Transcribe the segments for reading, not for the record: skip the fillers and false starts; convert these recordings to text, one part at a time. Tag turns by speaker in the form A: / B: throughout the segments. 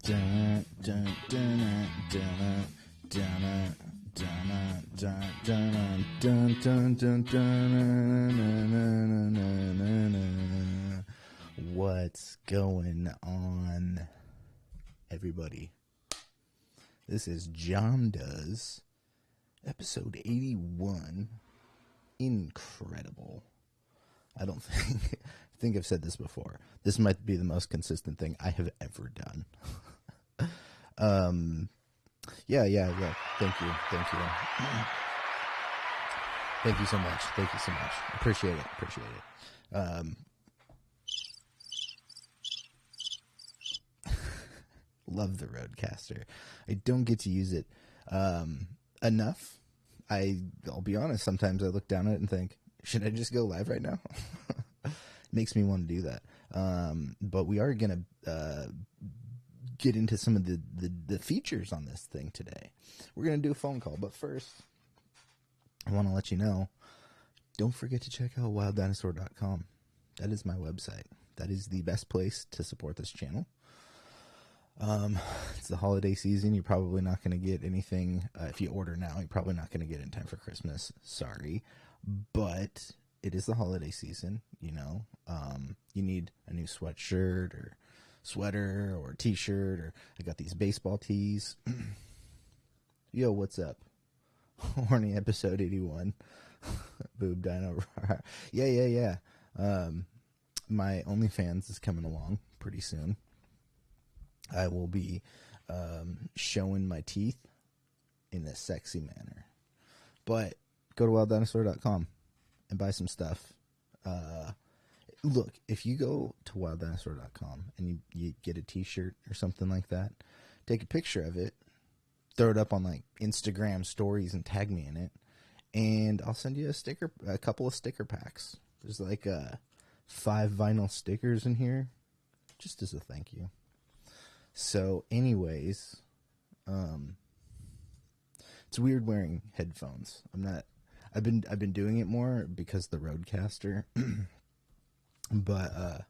A: Dun, dun, dun, dun, dun, dun, dun, dun, dun, dun, dun, dun. What's going on, everybody? This is Jon Does, episode 81. Incredible. I think I've said this before. This might be the most consistent thing I have ever done. Yeah. Thank you. Thank you so much. Appreciate it. Love the Rodecaster. I don't get to use it enough. I'll be honest, sometimes I look down at it and think, should I just go live right now? Makes me want to do that. But we are going to get into some of the features on this thing today. We're going to do a phone call. But first, I want to let you know, don't forget to check out wilddinosaur.com. That is my website. That is the best place to support this channel. It's the holiday season. You're probably not going to get anything. If you order now, you're probably not going to get it in time for Christmas. Sorry. But it is the holiday season, you know. You need a new sweatshirt or sweater or t-shirt, or I got these baseball tees. Yo, what's up? Horny episode 81. Boob Dino. Yeah. My OnlyFans is coming along pretty soon. I will be showing my teeth in a sexy manner. But go to wilddinosaur.com and buy some stuff. Look, if you go to wilddinosaur.com and you get a t-shirt or something like that, take a picture of it, throw it up on like Instagram stories and tag me in it, and I'll send you a couple of sticker packs. There's like 5 vinyl stickers in here, just as a thank you. So anyways, it's weird wearing headphones. I've been doing it more because the Rodecaster, but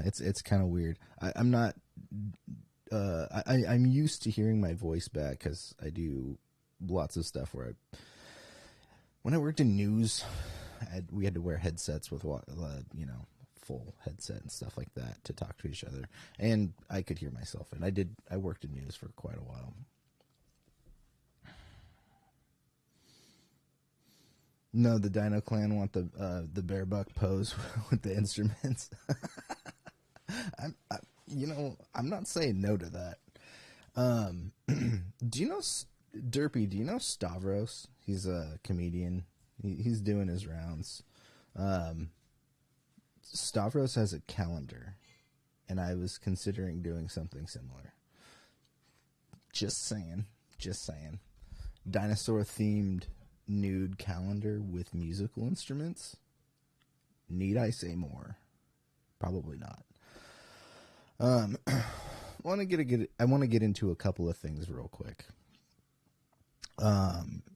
A: it's kind of weird. I'm used to hearing my voice back because I do lots of stuff where when I worked in news, we had to wear headsets with full headset and stuff like that to talk to each other, and I could hear myself. And I worked in news for quite a while. No, the Dino Clan want the bear buck pose with the instruments. I'm not saying no to that. Do you know Derpy? Do you know Stavros? He's a comedian. He's doing his rounds. Stavros has a calendar, and I was considering doing something similar. Just saying. Dinosaur themed nude calendar with musical instruments. Need I say more? Probably not. I want to get into a couple of things real quick.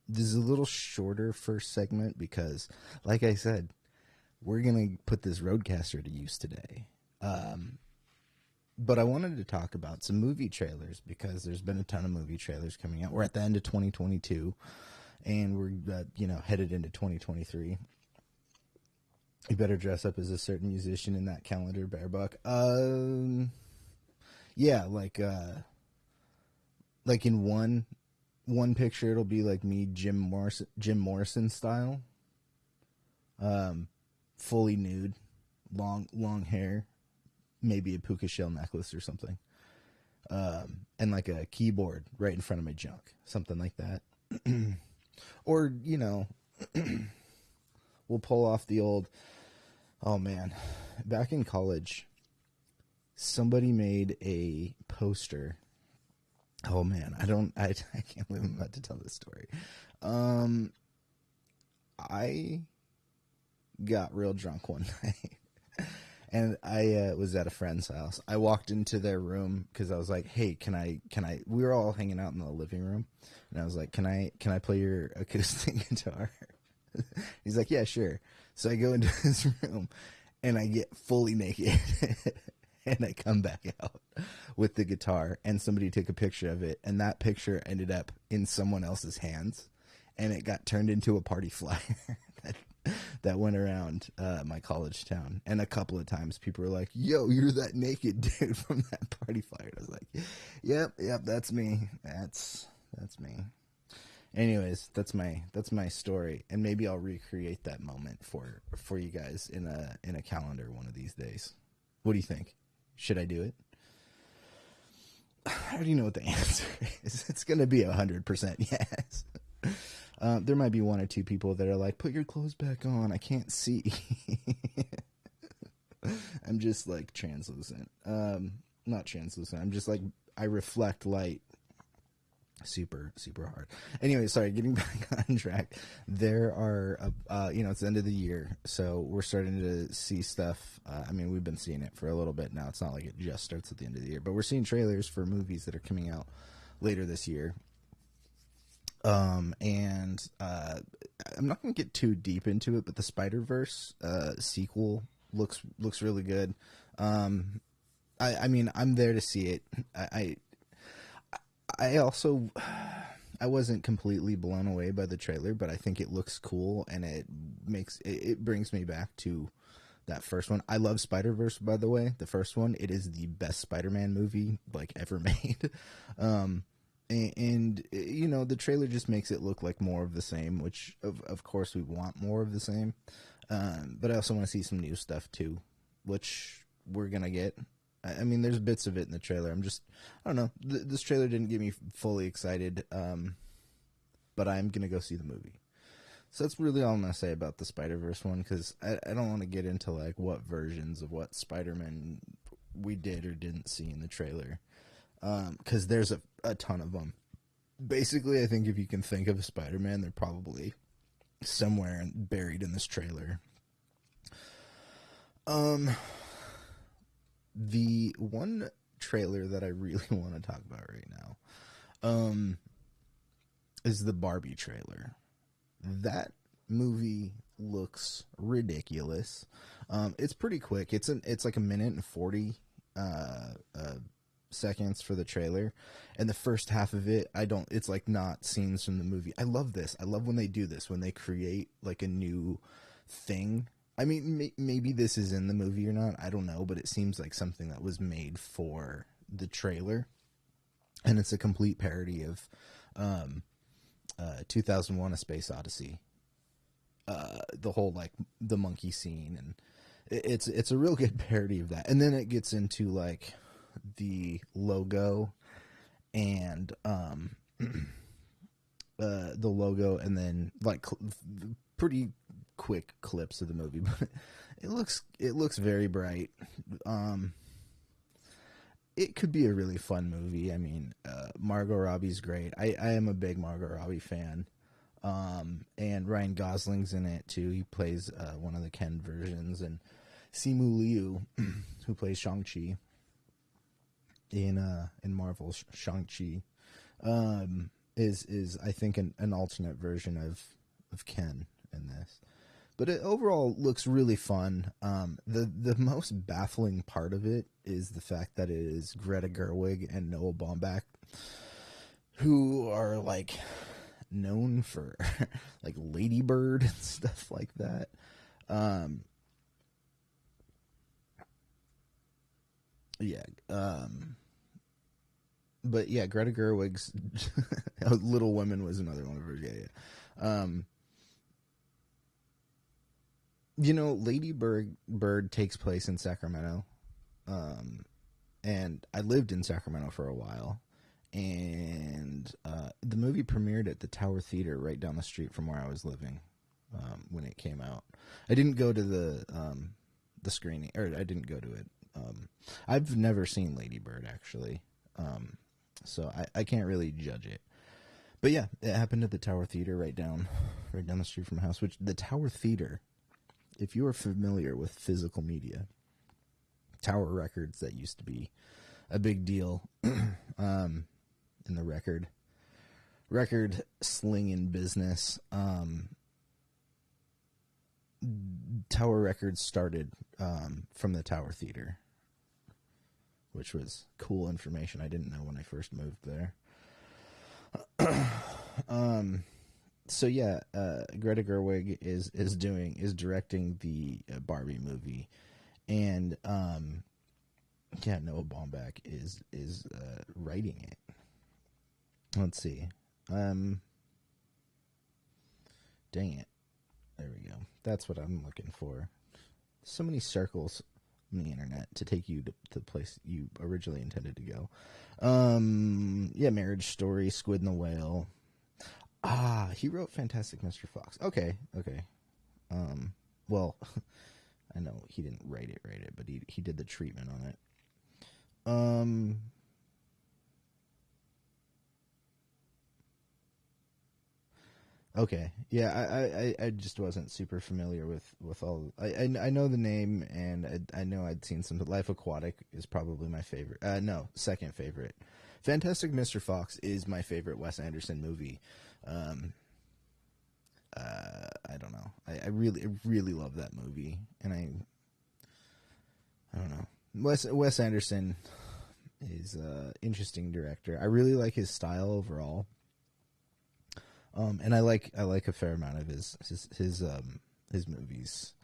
A: This is a little shorter first segment because, like I said, we're going to put this Rodecaster to use today. But I wanted to talk about some movie trailers because there's been a ton of movie trailers coming out. We're at the end of 2022 and we're, headed into 2023. You better dress up as a certain musician in that calendar, Bearbuck. Yeah, like in one picture, it'll be like me, Jim Morrison style, fully nude, long hair, maybe a puka shell necklace or something, and like a keyboard right in front of my junk, something like that. Or we'll pull off the old. Oh man, back in college, somebody made a poster. Oh man, I can't believe I'm about to tell this story. I got real drunk one night, and I was at a friend's house. I walked into their room because I was like, "Hey, can I?" We were all hanging out in the living room, and I was like, "Can I play your acoustic guitar?" He's like, "Yeah, sure." So I go into his room, and I get fully naked and I come back out with the guitar, and somebody took a picture of it, and that picture ended up in someone else's hands, and it got turned into a party flyer that went around my college town. And a couple of times people were like, yo, you're that naked dude from that party flyer. I was like, yep, that's me. That's me. Anyways, that's my story, and maybe I'll recreate that moment for you guys in a calendar one of these days. What do you think? Should I do it? I already know what the answer is. It's going to be 100% yes. There might be one or two people that are like, put your clothes back on. I can't see. I'm just like translucent. Not translucent. I'm just like, I reflect light super hard. Anyway, sorry, getting back on track. There are it's the end of the year, so we're starting to see stuff. I mean, we've been seeing it for a little bit now. It's not like it just starts at the end of the year, but we're seeing trailers for movies that are coming out later this year. And I'm not going to get too deep into it, but the Spider-Verse sequel looks really good. I mean, I'm there to see it. I also, I wasn't completely blown away by the trailer, but I think it looks cool, and it brings me back to that first one. I love Spider-Verse, by the way. The first one, it is the best Spider-Man movie like ever made. And you know, the trailer just makes it look like more of the same, which of course we want more of the same. But I also want to see some new stuff too, which we're gonna get. I mean, there's bits of it in the trailer. I don't know. This trailer didn't get me fully excited, but I'm going to go see the movie. So that's really all I'm going to say about the Spider-Verse one, because I don't want to get into, like, what versions of what Spider-Man we did or didn't see in the trailer, because there's a ton of them. Basically, I think if you can think of a Spider-Man, they're probably somewhere buried in this trailer. The one trailer that I really want to talk about right now is the Barbie trailer. That movie looks ridiculous. It's pretty quick. It's like 1:40 seconds for the trailer, and the first half of it, it's like not scenes from the movie. I love this. I love when they do this, when they create like a new thing. I mean, maybe this is in the movie or not. I don't know, but it seems like something that was made for the trailer. And it's a complete parody of 2001: A Space Odyssey. The whole, like, the monkey scene. And it's a real good parody of that. And then it gets into, like, the logo and the logo, and then, like, pretty quick clips of the movie, but it looks very bright. It could be a really fun movie. I mean, Margot Robbie's great. I am a big Margot Robbie fan. And Ryan Gosling's in it too. He plays one of the Ken versions, and Simu Liu, who plays Shang-Chi in Marvel's Shang-Chi, is I think an alternate version of Ken in this. But it overall looks really fun. The most baffling part of it is the fact that it is Greta Gerwig and Noah Baumbach, who are, like, known for like Lady Bird and stuff like that. But yeah, Greta Gerwig's Little Women was another one of hers. Yeah. You know, Lady Bird takes place in Sacramento. And I lived in Sacramento for a while. And the movie premiered at the Tower Theater right down the street from where I was living when it came out. I didn't go to the screening, or I didn't go to it. I've never seen Lady Bird, actually. So I can't really judge it. But yeah, it happened at the Tower Theater right down the street from my house, which the Tower Theater, if you are familiar with physical media, Tower Records, that used to be a big deal in the record slinging business. Tower Records started from the Tower Theater, which was cool information I didn't know when I first moved there. So yeah, Greta Gerwig is directing the Barbie movie, and yeah, Noah Baumbach is writing it. Let's see, dang it, there we go. That's what I'm looking for. So many circles on the internet to take you to the place you originally intended to go. Yeah, Marriage Story, Squid and the Whale. He wrote Fantastic Mr. Fox. Okay. Well, I know he didn't write it, but he did the treatment on it. Okay. Yeah, I just wasn't super familiar with all. I know the name, and I know I'd seen some. Life Aquatic is probably my favorite. No, second favorite. Fantastic Mr. Fox is my favorite Wes Anderson movie. I don't know. I really love that movie, and I don't know. Wes Anderson is an interesting director. I really like his style overall. And I like a fair amount of his movies.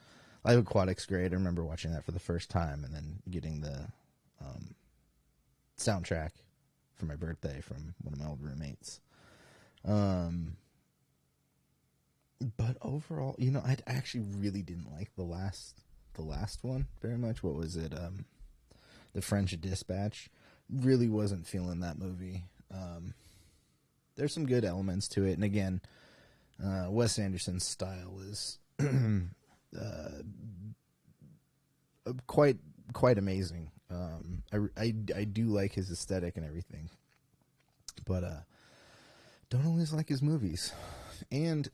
A: Life Aquatic's great. I remember watching that for the first time and then getting the soundtrack for my birthday from one of my old roommates. But overall, I actually really didn't like the last one very much. What was it? The French Dispatch. Really wasn't feeling that movie. There's some good elements to it, and again, Wes Anderson's style is quite amazing. I do like his aesthetic and everything, but don't always like his movies. And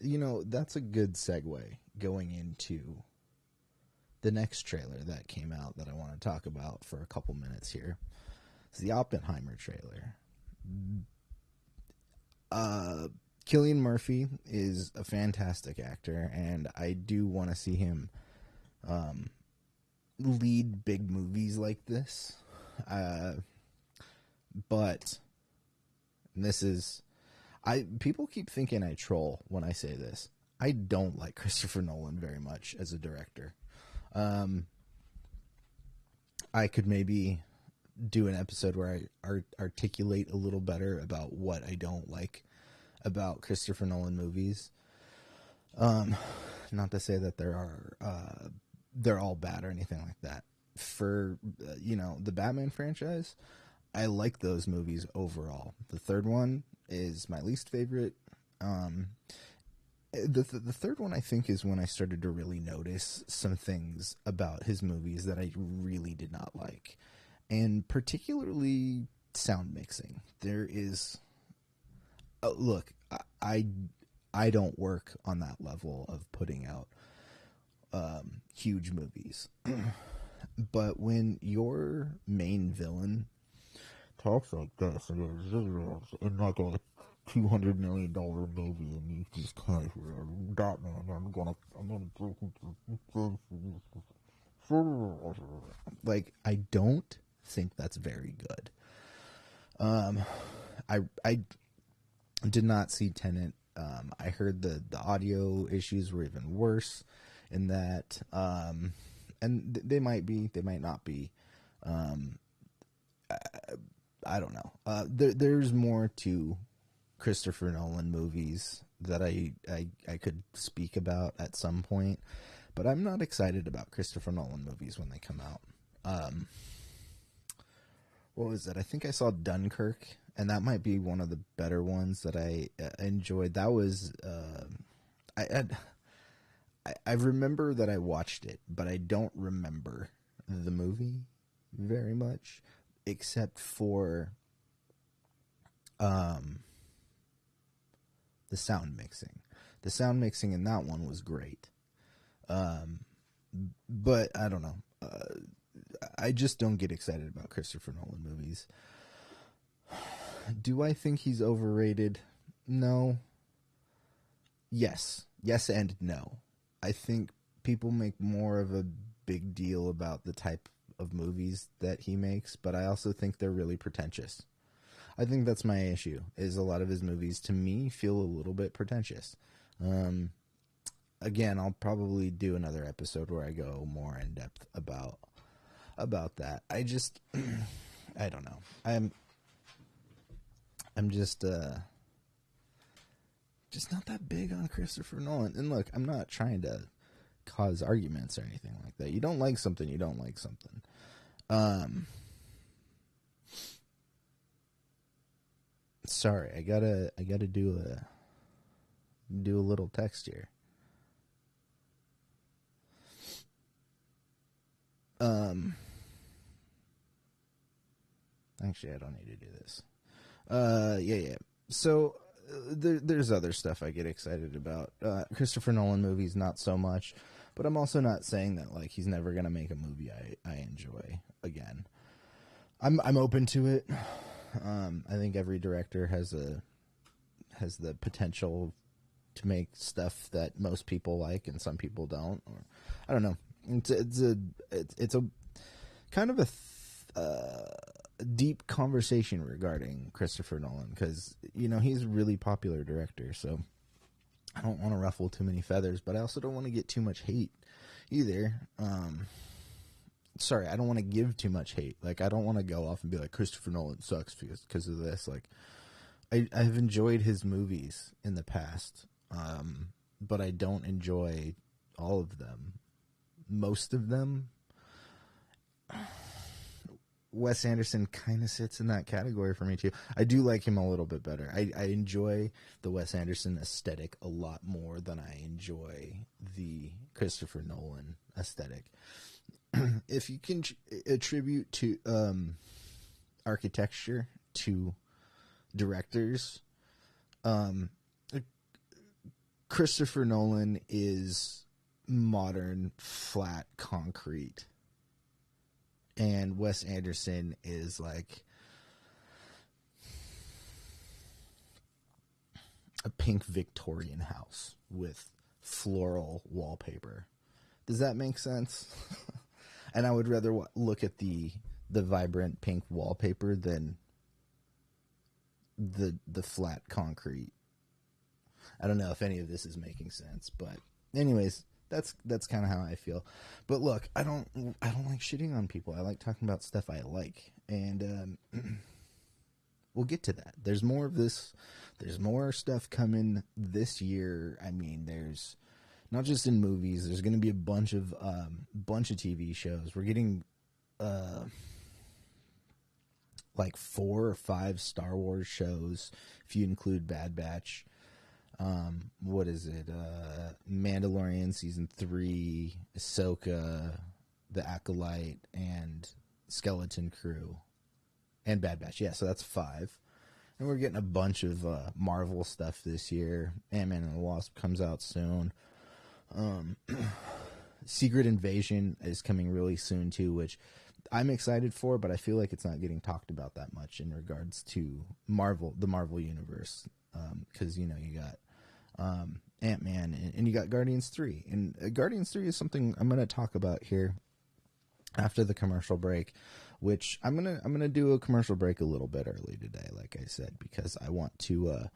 A: that's a good segue going into the next trailer that came out that I want to talk about for a couple minutes here. It's the Oppenheimer trailer. Cillian Murphy is a fantastic actor, and I do want to see him lead big movies like this. But this is... people keep thinking I troll when I say this. I don't like Christopher Nolan very much as a director. I could maybe do an episode where I articulate a little better about what I don't like about Christopher Nolan movies. Not to say that they're all bad or anything like that. For the Batman franchise, I like those movies overall. The third one is my least favorite. The third one, I think, is when I started to really notice some things about his movies that I really did not like, and particularly sound mixing. There is, look, I don't work on that level of putting out huge movies, but when your main villain talks like this in like a $200 million movie, and you just kind of Batman, I'm gonna break into like, I don't think that's very good. I did not see Tenet. I heard the audio issues were even worse in that, and they might be, they might not be. I don't know. There's more to Christopher Nolan movies that I could speak about at some point, but I'm not excited about Christopher Nolan movies when they come out. What was it? I think I saw Dunkirk, and that might be one of the better ones that I enjoyed. That was I remember that I watched it, but I don't remember the movie very much, except for the sound mixing. The sound mixing in that one was great. But I don't know. I just don't get excited about Christopher Nolan movies. Do I think he's overrated? No. Yes. Yes and no. I think people make more of a big deal about the type of movies that he makes, but I also think they're really pretentious. I think that's my issue, is a lot of his movies, to me, feel a little bit pretentious. Again, I'll probably do another episode where I go more in depth about that. I just, I don't know. I'm just not that big on Christopher Nolan. And look, I'm not trying to cause arguments or anything like that. You don't like something, you don't like something. Sorry, I gotta do a little text here. Actually, I don't need to do this. Yeah. So there's other stuff I get excited about. Christopher Nolan movies, not so much, but I'm also not saying that like he's never gonna make a movie I enjoy again. I'm open to it. I think every director has the potential to make stuff that most people like and some people don't. Or I don't know. It's a kind of a deep conversation regarding Christopher Nolan, because he's a really popular director, so I don't want to ruffle too many feathers, but I also don't want to get too much hate either. Sorry, I don't want to give too much hate. Like, I don't want to go off and be like, Christopher Nolan sucks because of this. Like, I've enjoyed his movies in the past, but I don't enjoy all of them. Most of them. Wes Anderson kind of sits in that category for me too. I do like him a little bit better. I enjoy the Wes Anderson aesthetic a lot more than I enjoy the Christopher Nolan aesthetic. If you can attribute to architecture to directors, Christopher Nolan is modern, flat concrete. And Wes Anderson is like a pink Victorian house with floral wallpaper. Does that make sense? And I would rather look at the vibrant pink wallpaper than the flat concrete. I don't know if any of this is making sense, but anyways, that's kind of how I feel. But look, I don't like shitting on people. I like talking about stuff I like, and we'll get to that. There's more of this. There's more stuff coming this year. I mean, there's not just in movies. There's going to be a bunch of TV shows. We're getting like 4 or 5 Star Wars shows if you include Bad Batch. What is it? Mandalorian season 3, Ahsoka, The Acolyte, and Skeleton Crew, and Bad Batch. Yeah, so that's 5. And we're getting a bunch of Marvel stuff this year. Ant-Man and the Wasp comes out soon. Secret Invasion is coming really soon too, which I'm excited for, but I feel like it's not getting talked about that much in regards to the Marvel universe. Because you got Ant-Man and you got Guardians 3, and Guardians 3 is something I'm going to talk about here after the commercial break, which I'm gonna do a commercial break a little bit early today, like I said, because I want to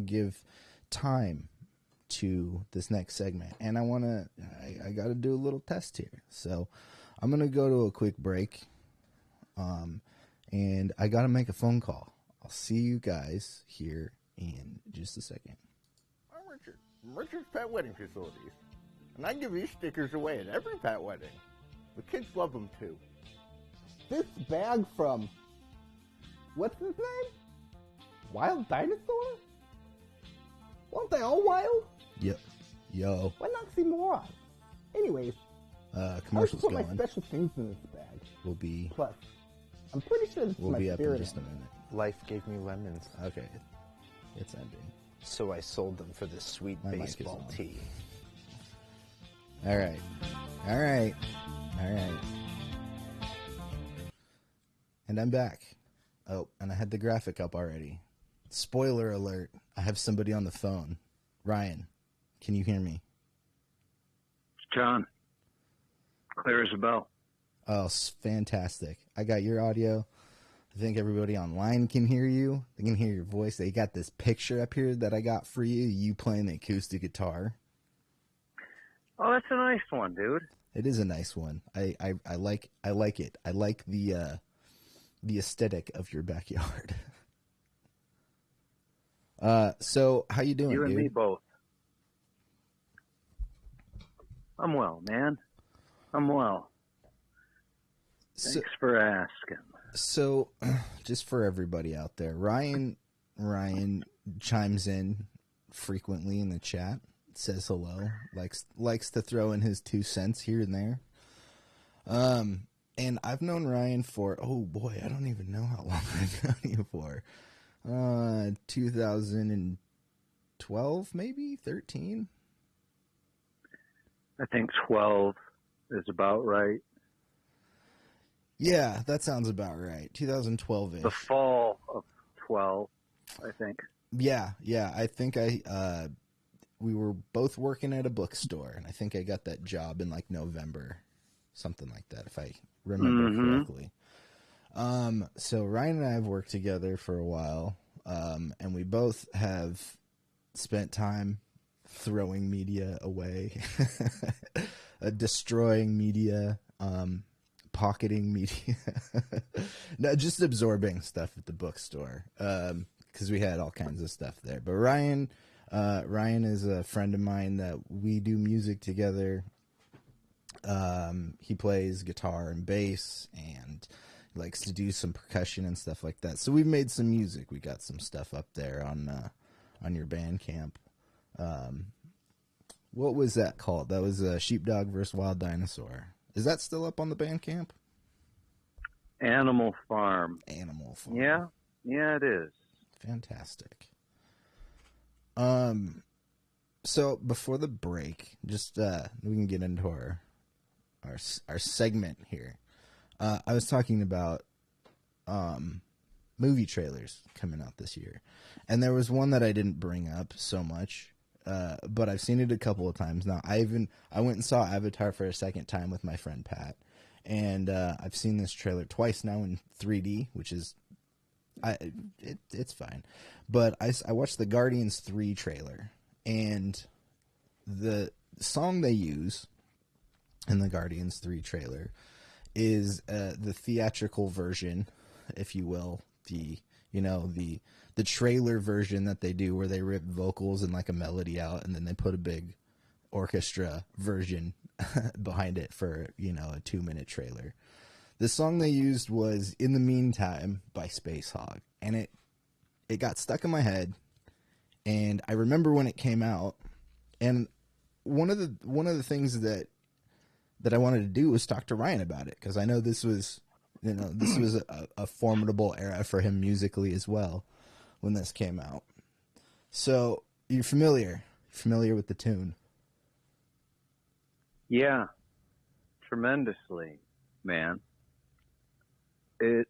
A: give time to this next segment, and I got to do a little test here, so I'm gonna go to a quick break, and I got to make a phone call. I'll see you guys here in just a second.
B: I'm Richard from Richard's Pet Wedding Facilities, and I give these stickers away at every pet wedding. The kids love them too. This bag from, what's his name? Wild Dinosaur? Weren't they all wild?
A: Yep. Yo.
B: What an oxymoron. Anyways,
A: commercial's
B: I put
A: going.
B: my special things in this bag. Plus, I'm pretty sure this is my
A: be up in
B: spirit
A: just a
B: animal.
A: minute.
C: Life gave me lemons,
A: Okay. It's ending.
C: so I sold them for this sweet
A: My mic is
C: baseball
A: on.
C: tee.
A: All right. And I'm back. Oh, and I had the graphic up already. Spoiler alert. I have somebody on the phone. Ryan, Can you hear me?
D: John, clear as a bell.
A: Oh, fantastic. I got your audio. I think everybody online can hear you. They can hear your voice. They got this picture up here that I got for you, you playing the acoustic guitar.
D: Oh, that's a nice one, dude.
A: It is a nice one. I like it. I like the aesthetic of your backyard. So how you doing,
D: You and
A: dude?
D: me both. I'm well, man. I'm well. Thanks for asking.
A: So, just for everybody out there, Ryan chimes in frequently in the chat, says hello, likes to throw in his 2 cents here and there. And I've known Ryan for, oh boy, I don't even know how long I've known you for. 2012, maybe 13.
D: I think 12 is about right.
A: Yeah, that sounds about right. 2012-ish.
D: The fall of 12, I think.
A: Yeah. I think we were both working at a bookstore, and I think I got that job in like November, something like that, if I remember correctly. So Ryan and I have worked together for a while, and we both have spent time throwing media away, destroying media, pocketing media, no, just absorbing stuff at the bookstore, because we had all kinds of stuff there. But Ryan is a friend of mine that we do music together. He plays guitar and bass and likes to do some percussion and stuff like that. So we've made some music. We got some stuff up there on your Bandcamp. What was that called? That was Sheepdog vs. Wild Dinosaur. Is that still up on the Bandcamp?
D: Animal Farm.
A: Yeah,
D: it is.
A: Fantastic. So before the break, just we can get into our segment here. I was talking about movie trailers coming out this year, and there was one that I didn't bring up so much, but I've seen it a couple of times now. I went and saw Avatar for a second time with my friend Pat, and I've seen this trailer twice now in 3D, which is it's fine. But I watched the Guardians 3 trailer, and the song they use in the Guardians 3 trailer is the theatrical version, if you will, the trailer version that they do where they rip vocals and like a melody out, and then they put a big orchestra version behind it for, a 2-minute trailer. The song they used was "In the Meantime" by Spacehog, and it got stuck in my head, and I remember when it came out, and one of the things that I wanted to do was talk to Ryan about it, because I know this was a formidable era for him musically as well when this came out. So you're familiar with the tune?
D: Yeah, tremendously, man. It's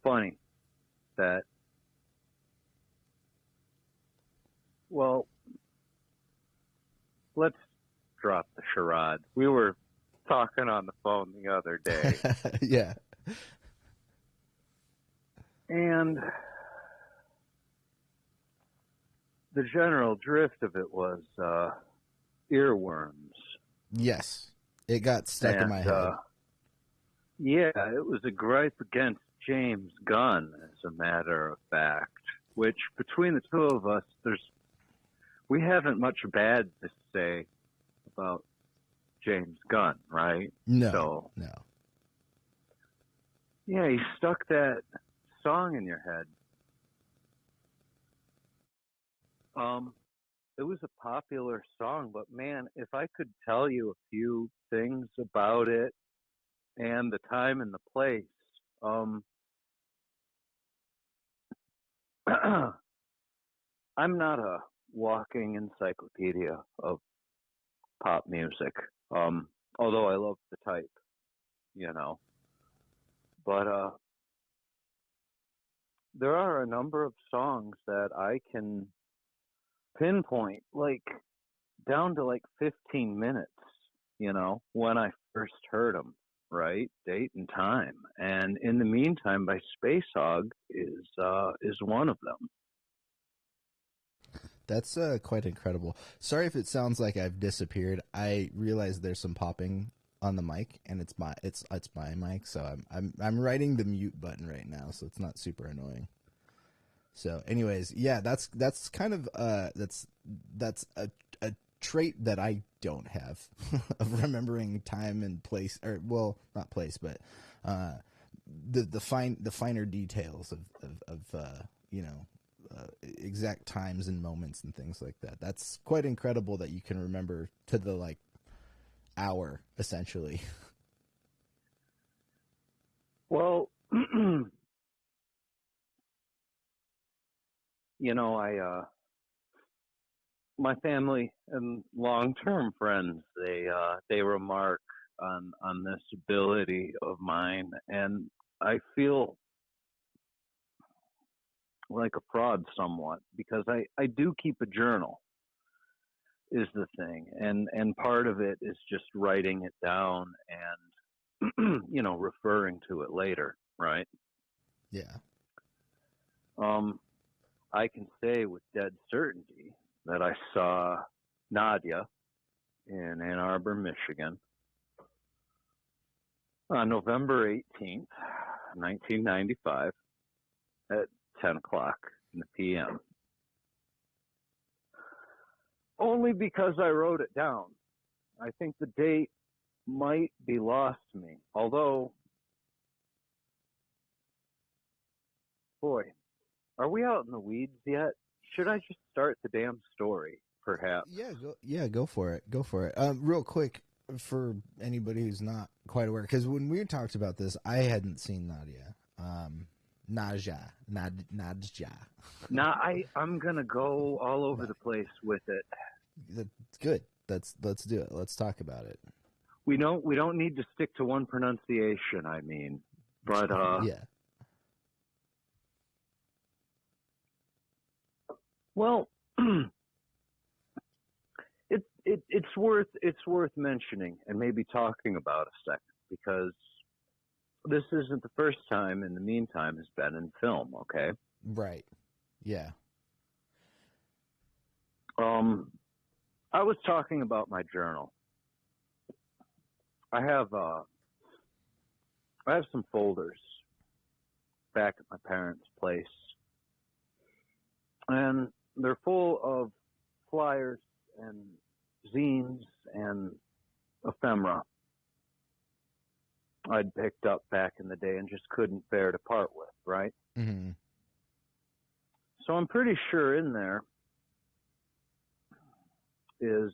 D: funny that, well, let's drop the charade. We were talking on the phone the other day.
A: Yeah.
D: And the general drift of it was earworms.
A: Yes. It got stuck in my head.
D: Yeah, it was a gripe against James Gunn, as a matter of fact, which between the two of us, we haven't much bad to say about James Gunn, right?
A: No.
D: Yeah, he stuck that song in your head. It was a popular song, but man, if I could tell you a few things about it and the time and the place, I'm not a walking encyclopedia of pop music, although I love the type, but there are a number of songs that I can pinpoint, like, down to like 15 minutes, when I first heard them, right? Date and time. And In the Meantime by Spacehog is one of them.
A: That's quite incredible. Sorry if it sounds like I've disappeared. I realize there's some popping on the mic, and it's my mic, so I'm writing the mute button right now, so it's not super annoying. So, anyways, yeah, that's kind of that's a trait that I don't have of remembering time and place, or well, not place, but the finer details of exact times and moments and things like that. That's quite incredible that you can remember to the hour essentially.
D: Well, my family and long-term friends, they remark on this ability of mine, and I feel like a fraud somewhat, because I do keep a journal, is the thing, and part of it is just writing it down and referring to it later, right?
A: Yeah.
D: I can say with dead certainty that I saw Nadia in Ann Arbor, Michigan on November 18th, 1995 at 10 o'clock in the p.m. Only because I wrote it down. I think the date might be lost to me, although, boy, are we out in the weeds yet? Should I just start the damn story, perhaps?
A: Go for it. Go for it. Real quick, for anybody who's not quite aware, because when we talked about this, I hadn't seen Nadia. Nadja.
D: I'm gonna go all over the place with it.
A: That's good. Let's do it. Let's talk about it.
D: We don't need to stick to one pronunciation. I mean, but
A: yeah.
D: Well, it's worth mentioning and maybe talking about a second, because this isn't the first time In the Meantime has been in film, okay?
A: Right. Yeah.
D: I was talking about my journal. I have some folders back at my parents' place, and they're full of flyers and zines and ephemera I'd picked up back in the day and just couldn't bear to part with, right?
A: Mm-hmm.
D: So I'm pretty sure in there is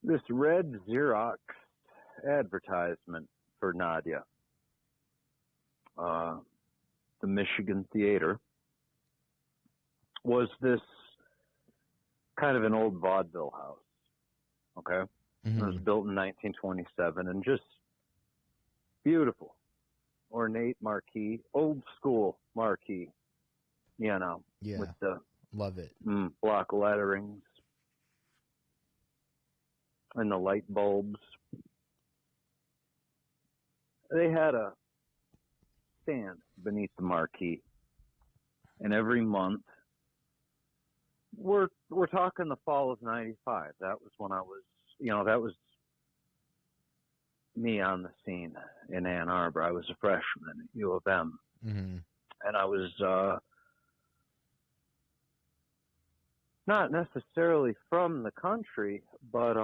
D: this red Xerox advertisement for Nadia. The Michigan Theater was this kind of an old vaudeville house, okay?
A: Mm-hmm.
D: It was built in 1927, and just beautiful, ornate marquee, old school marquee,
A: Yeah.
D: with the
A: Love it.
D: block letterings and the light bulbs. They had a stand beneath the marquee, and every month, we're talking the fall of '95. That was when I was, that was me on the scene in Ann Arbor. I was a freshman at U of M,
A: Mm-hmm.
D: and I was not necessarily from the country, but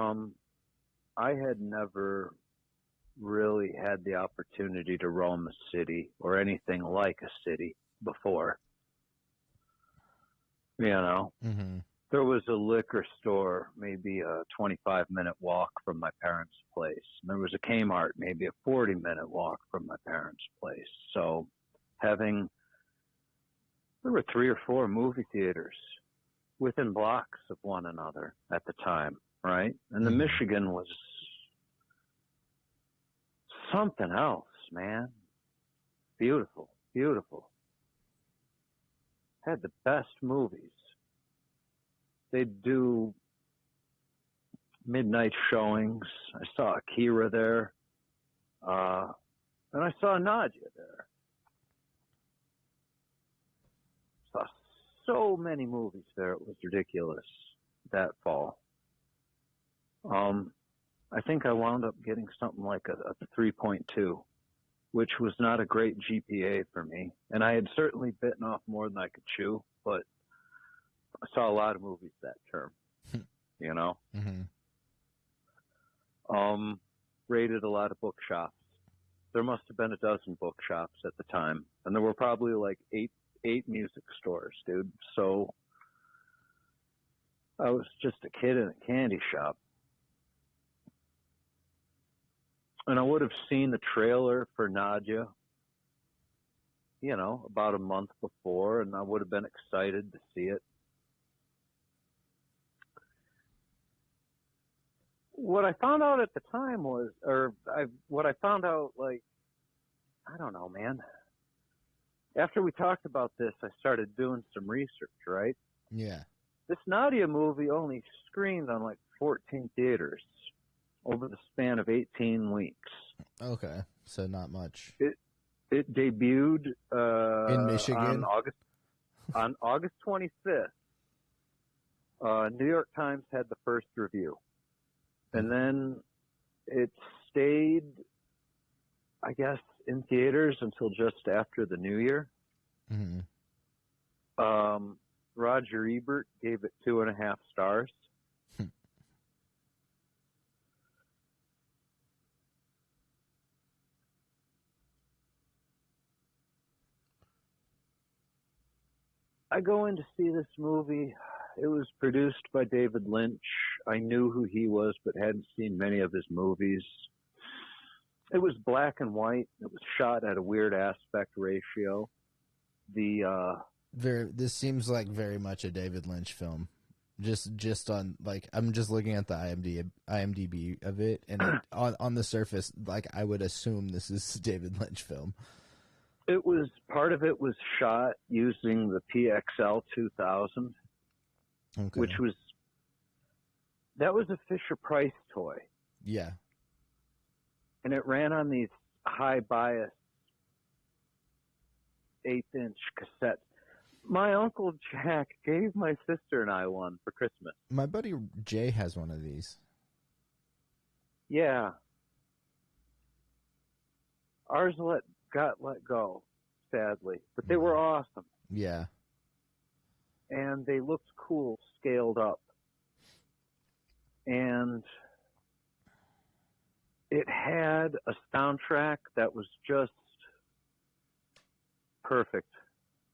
D: I had never really had the opportunity to roam a city or anything like a city before.
A: Mm-hmm.
D: There was a liquor store maybe a 25-minute walk from my parents' place. And there was a Kmart maybe a 40-minute walk from my parents' place. So there were 3 or 4 movie theaters within blocks of one another at the time, right? And the Michigan was something else, man. Beautiful, beautiful. Had the best movies. they'd do midnight showings. I saw Akira there. And I saw Nadia there. Saw so many movies there. It was ridiculous that fall. I think I wound up getting something like a 3.2, which was not a great GPA for me. And I had certainly bitten off more than I could chew, but I saw a lot of movies that term, you know?
A: Mm-hmm.
D: Raided a lot of bookshops. There must have been a dozen bookshops at the time. And there were probably like eight music stores, dude. So I was just a kid in a candy shop. And I would have seen the trailer for Nadia, you know, about a month before, and I would have been excited to see it. What I found out at the time was, what I found out, like, I don't know, man. After we talked about this, I started doing some research, right?
A: Yeah.
D: This Nadia movie only screened on like 14 theaters over the span of 18 weeks.
A: Okay, so not much.
D: It debuted
A: in Michigan
D: on August 25th. New York Times had the first review, and then it stayed, I guess, in theaters until just after the New Year.
A: Mm-hmm.
D: Roger Ebert gave it 2.5 stars. I go in to see this movie. It was produced by David Lynch. I knew who he was, but hadn't seen many of his movies. It was black and white. It was shot at a weird aspect ratio.
A: This seems like very much a David Lynch film. Just on, like, I'm just looking at the IMDb of it, and on the surface, like, I would assume this is a David Lynch film.
D: It was, part of it was shot using the PXL 2000,
A: Okay.
D: which was, that was a Fisher-Price toy.
A: Yeah.
D: And it ran on these high bias 1/8-inch cassettes. My Uncle Jack gave my sister and I one for Christmas.
A: My buddy Jay has one of these.
D: Yeah. Ours got let go, sadly. But they were awesome.
A: Yeah.
D: And they looked cool, scaled up. And it had a soundtrack that was just perfect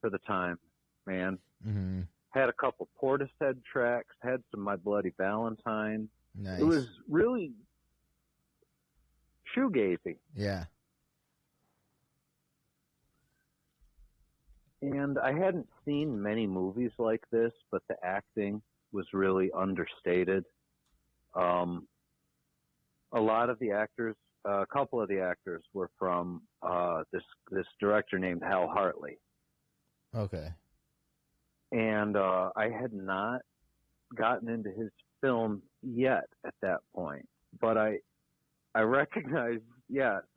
D: for the time, man.
A: Mm-hmm.
D: Had a couple Portishead tracks, had some My Bloody Valentine.
A: Nice.
D: It was really shoegazy.
A: Yeah.
D: And I hadn't seen many movies like this, but the acting was really understated. A lot of the actors, a couple of the actors were from this director named Hal Hartley.
A: Okay.
D: And I had not gotten into his film yet at that point, but I recognized,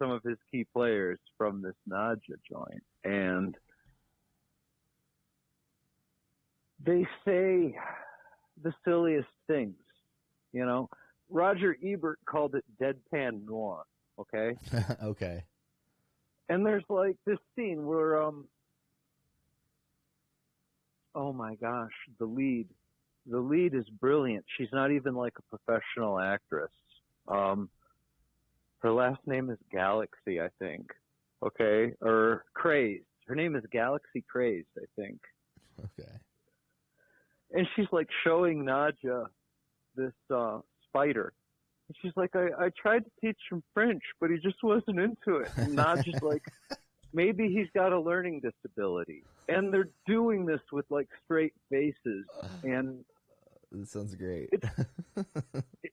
D: some of his key players from this Nadia joint. And they say the silliest things, you know. Roger Ebert called it deadpan noir, okay?
A: Okay.
D: And there's like this scene where, oh my gosh, the lead is brilliant. She's not even like a professional actress. Her last name is Galaxy, I think. Okay? Or Crazed. Her name is Galaxy Crazed, I think.
A: Okay.
D: And she's like showing Nadia this spider. And she's like, I tried to teach him French, but he just wasn't into it. And Nadia's like, maybe he's got a learning disability. And they're doing this with like straight faces. And
A: that sounds great.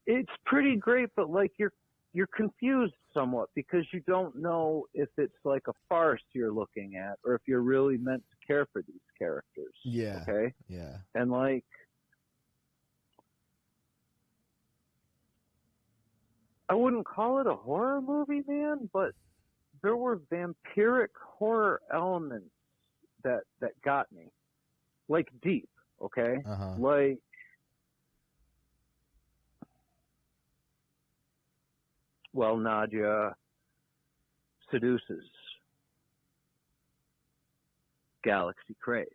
D: it's pretty great, but like you're confused somewhat because you don't know if it's like a farce you're looking at or if you're really meant to care for these characters.
A: Yeah.
D: Okay?
A: Yeah.
D: And like I wouldn't call it a horror movie, man, but there were vampiric horror elements that got me. Like deep, okay?
A: Uh-huh.
D: Like, well, Nadia seduces Galaxy Craze,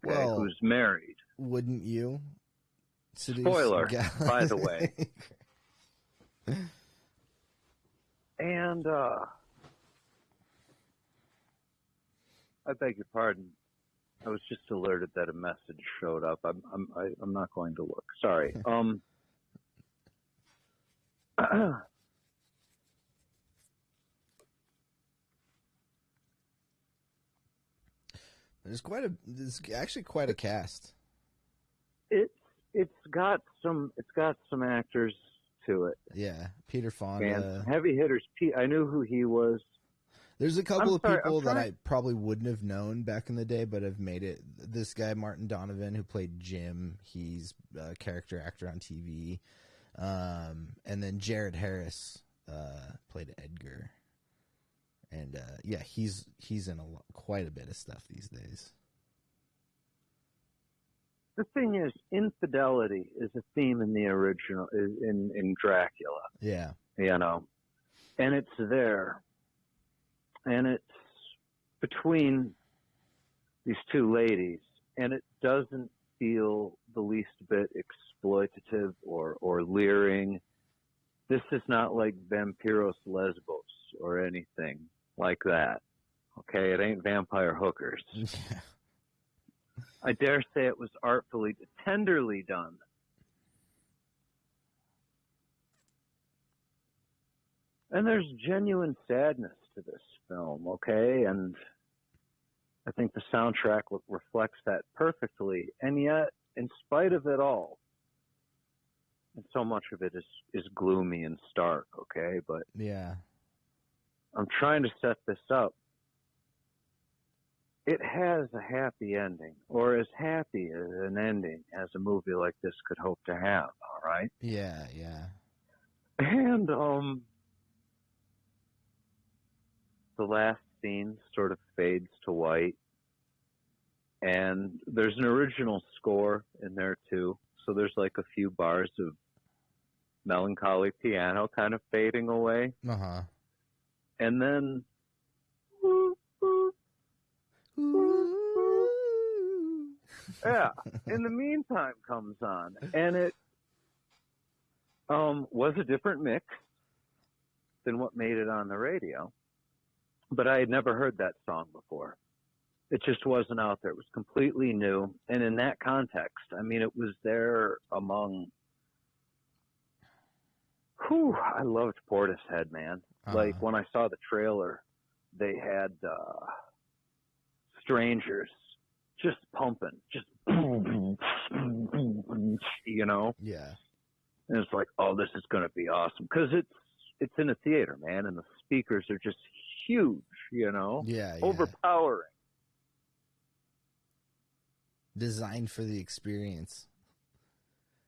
D: okay,
A: Well,
D: who's married.
A: Wouldn't you? Seduce
D: Spoiler, by the way. And I beg your pardon. I was just alerted that a message showed up. I'm not going to look. Sorry.
A: There's actually quite a cast.
D: It's got some actors to it.
A: Yeah, Peter Fonda.
D: And heavy hitters. I knew who he was.
A: There's a couple of people that I probably wouldn't have known back in the day, but have made it. This guy, Martin Donovan, who played Jim, he's a character actor on TV. And then Jared Harris played Edgar. And yeah, he's in quite a bit of stuff these days.
D: The thing is, infidelity is a theme in the original, in Dracula.
A: Yeah.
D: You know, and it's there. And it's between these two ladies, and it doesn't feel the least bit exploitative or leering. This is not like Vampiros Lesbos or anything like that. Okay, it ain't vampire hookers. I dare say it was artfully, tenderly done. And there's genuine sadness to this film, okay? And I think the soundtrack reflects that perfectly. And yet, in spite of it all, and so much of it is gloomy and stark, okay? But
A: yeah,
D: I'm trying to set this up. It has a happy ending, or as happy as an ending as a movie like this could hope to have, all right?
A: Yeah, yeah.
D: And the last scene sort of fades to white, and there's an original score in there too. So there's like a few bars of melancholy piano kind of fading away.
A: Uh-huh.
D: And then yeah, In the Meantime comes on, and it was a different mix than what made it on the radio. But I had never heard that song before. It just wasn't out there. It was completely new. And in that context, I mean, it was there among... I loved Portishead, man. Like, when I saw the trailer, they had Strangers just pumping. Just, you know?
A: Yeah.
D: And it's like, oh, this is going to be awesome. Because it's in a theater, man, and the speakers are just huge, you know?
A: Yeah.
D: Overpowering.
A: Designed for the experience.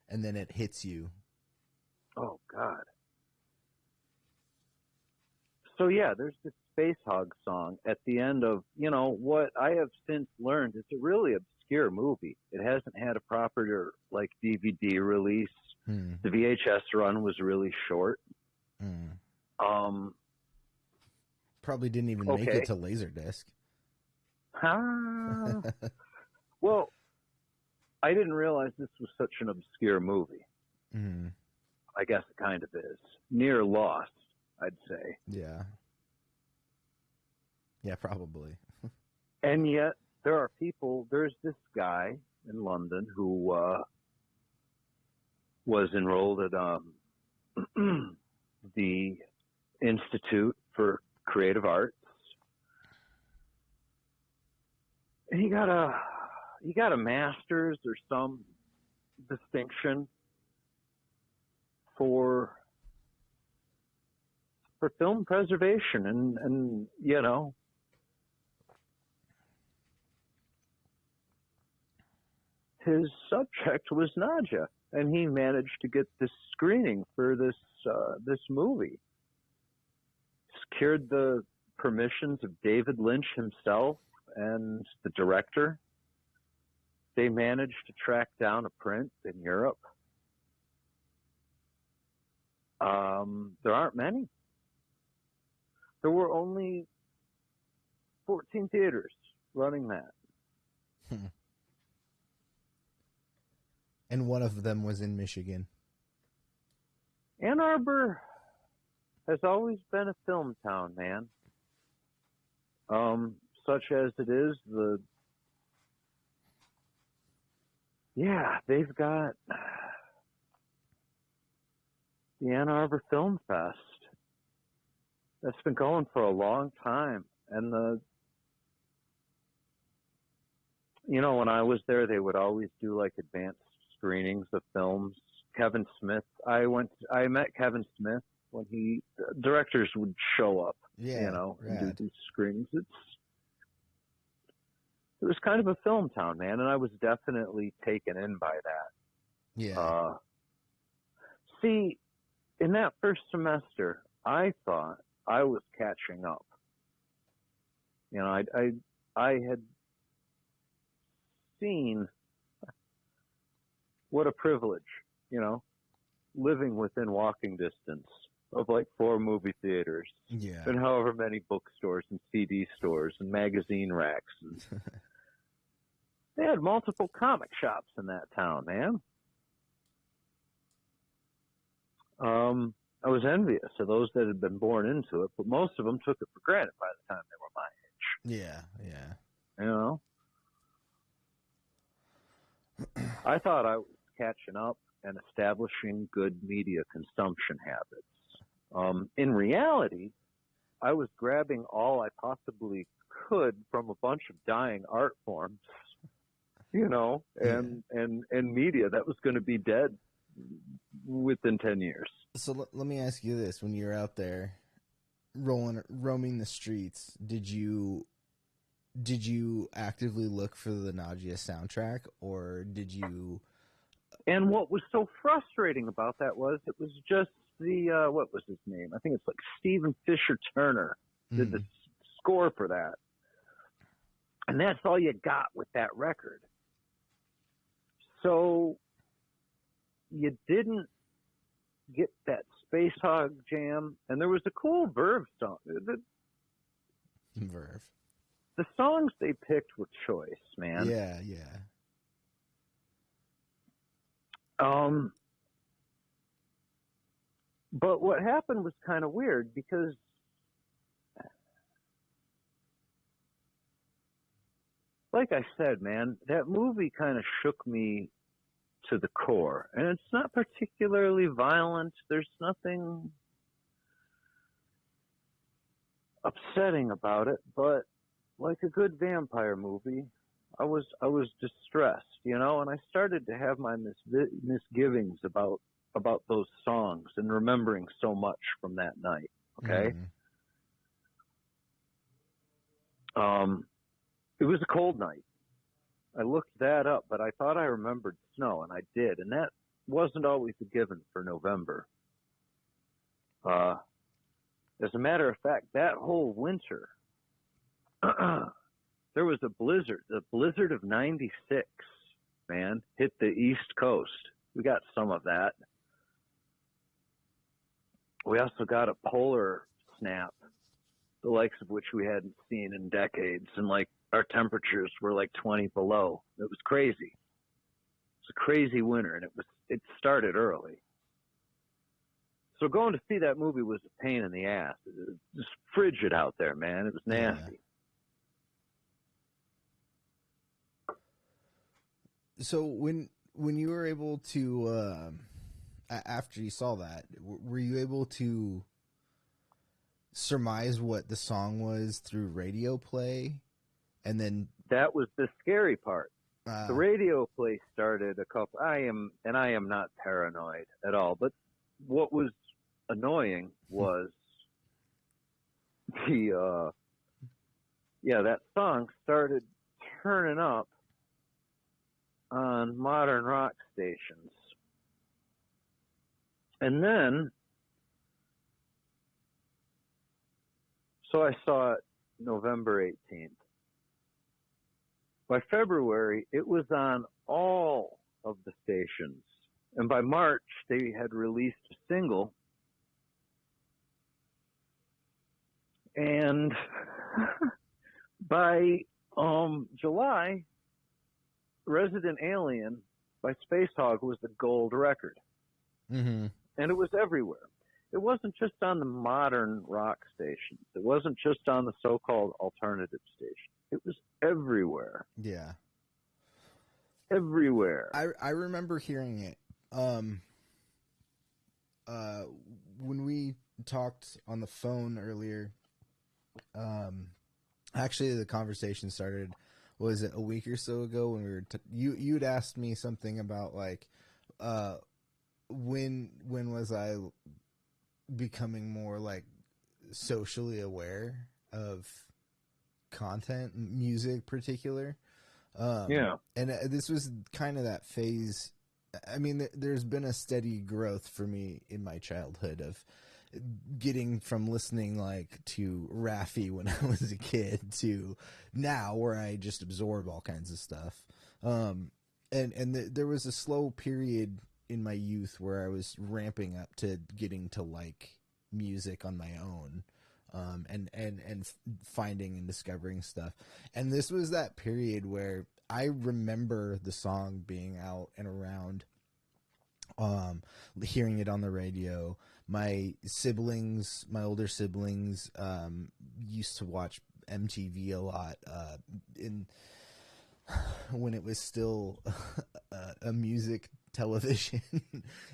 A: And then it hits you.
D: Oh, God. So, yeah, there's this Spacehog song at the end of, you know, what I have since learned is a really obscure movie. It hasn't had a proper, like, DVD release. The VHS run was really short.
A: Probably didn't even make it to Laserdisc.
D: Well, I didn't realize this was such an obscure movie. I guess it kind of is. Near lost, I'd say.
A: Yeah. Yeah, probably.
D: And yet, there's this guy in London who was enrolled at the Institute for Creative Arts. And he got a master's or some distinction for film preservation, and you know, his subject was Nadia. and he managed to get this screening for this movie. Secured the permissions of David Lynch himself and the director. They managed to track down a print in Europe. There aren't many. There were only 14 theaters running that.
A: And one of them was in Michigan.
D: Ann Arbor has always been a film town, man. Such as it is, they've got the Ann Arbor Film Fest. That's been going for a long time. And when I was there, they would always do like advanced screenings of films. Kevin Smith, I met Kevin Smith when directors would show up, and do these screenings. It was kind of a film town, man, and I was definitely taken in by that.
A: Yeah.
D: See, in that first semester, I thought I was catching up. I had seen what a privilege, living within walking distance of like 4 movie theaters, and however many bookstores and CD stores and magazine racks. And they had multiple comic shops in that town, man. I was envious of those that had been born into it, but most of them took it for granted by the time they were my age.
A: Yeah.
D: I thought I was catching up and establishing good media consumption habits. In reality, I was grabbing all I possibly could from a bunch of dying art forms, and media that was going to be dead within 10 years.
A: So let me ask you this: when you're out there roaming the streets, did you actively look for the Nadia soundtrack, or did you?
D: And what was so frustrating about that was it was just what was his name? I think it's like Stephen Fisher Turner did the score for that. And that's all you got with that record. So you didn't get that Spacehog jam, and there was a cool Verve song.
A: Verve.
D: The songs they picked were choice, man.
A: Yeah.
D: But what happened was kind of weird because like I said, man, that movie kind of shook me to the core. And it's not particularly violent. There's nothing upsetting about it, but like a good vampire movie, I was distressed, and I started to have my misgivings about those songs and remembering so much from that night. Okay. It was a cold night. I looked that up, but I thought I remembered snow, and I did, and that wasn't always a given for November. As a matter of fact, that whole winter, there was a blizzard. The blizzard of 96, man, hit the East Coast. We got some of that. We also got a polar snap, the likes of which we hadn't seen in decades, and like our temperatures were like 20 below. It was crazy. It was a crazy winter, and it started early. So going to see that movie was a pain in the ass. It was just frigid out there, man. It was nasty.
A: Yeah. So when you were able to, after you saw that, were you able to surmise what the song was through radio play? And then
D: that was the scary part. The radio play started I am not paranoid at all, but what was annoying was that song started turning up on modern rock stations. And then, so I saw it November 18th. By February, it was on all of the stations. And by March, they had released a single. And by July, Resident Alien by Spacehog was the gold record.
A: Mm-hmm.
D: And it was everywhere. It wasn't just on the modern rock stations. It wasn't just on the so-called alternative stations. It was everywhere.
A: Yeah.
D: Everywhere.
A: I remember hearing it. When we talked on the phone earlier, actually the conversation started, was it a week or so ago when we were you'd asked me something about like when was I becoming more like socially aware of content, music particular.
D: Yeah.
A: And this was kind of that phase. I mean, there's been a steady growth for me in my childhood of getting from listening like to Raffi when I was a kid to now where I just absorb all kinds of stuff. There was a slow period in my youth where I was ramping up to getting to like music on my own. And finding and discovering stuff. And this was that period where I remember the song being out and around, hearing it on the radio. My siblings, my older siblings, used to watch MTV a lot, when it was still a music television,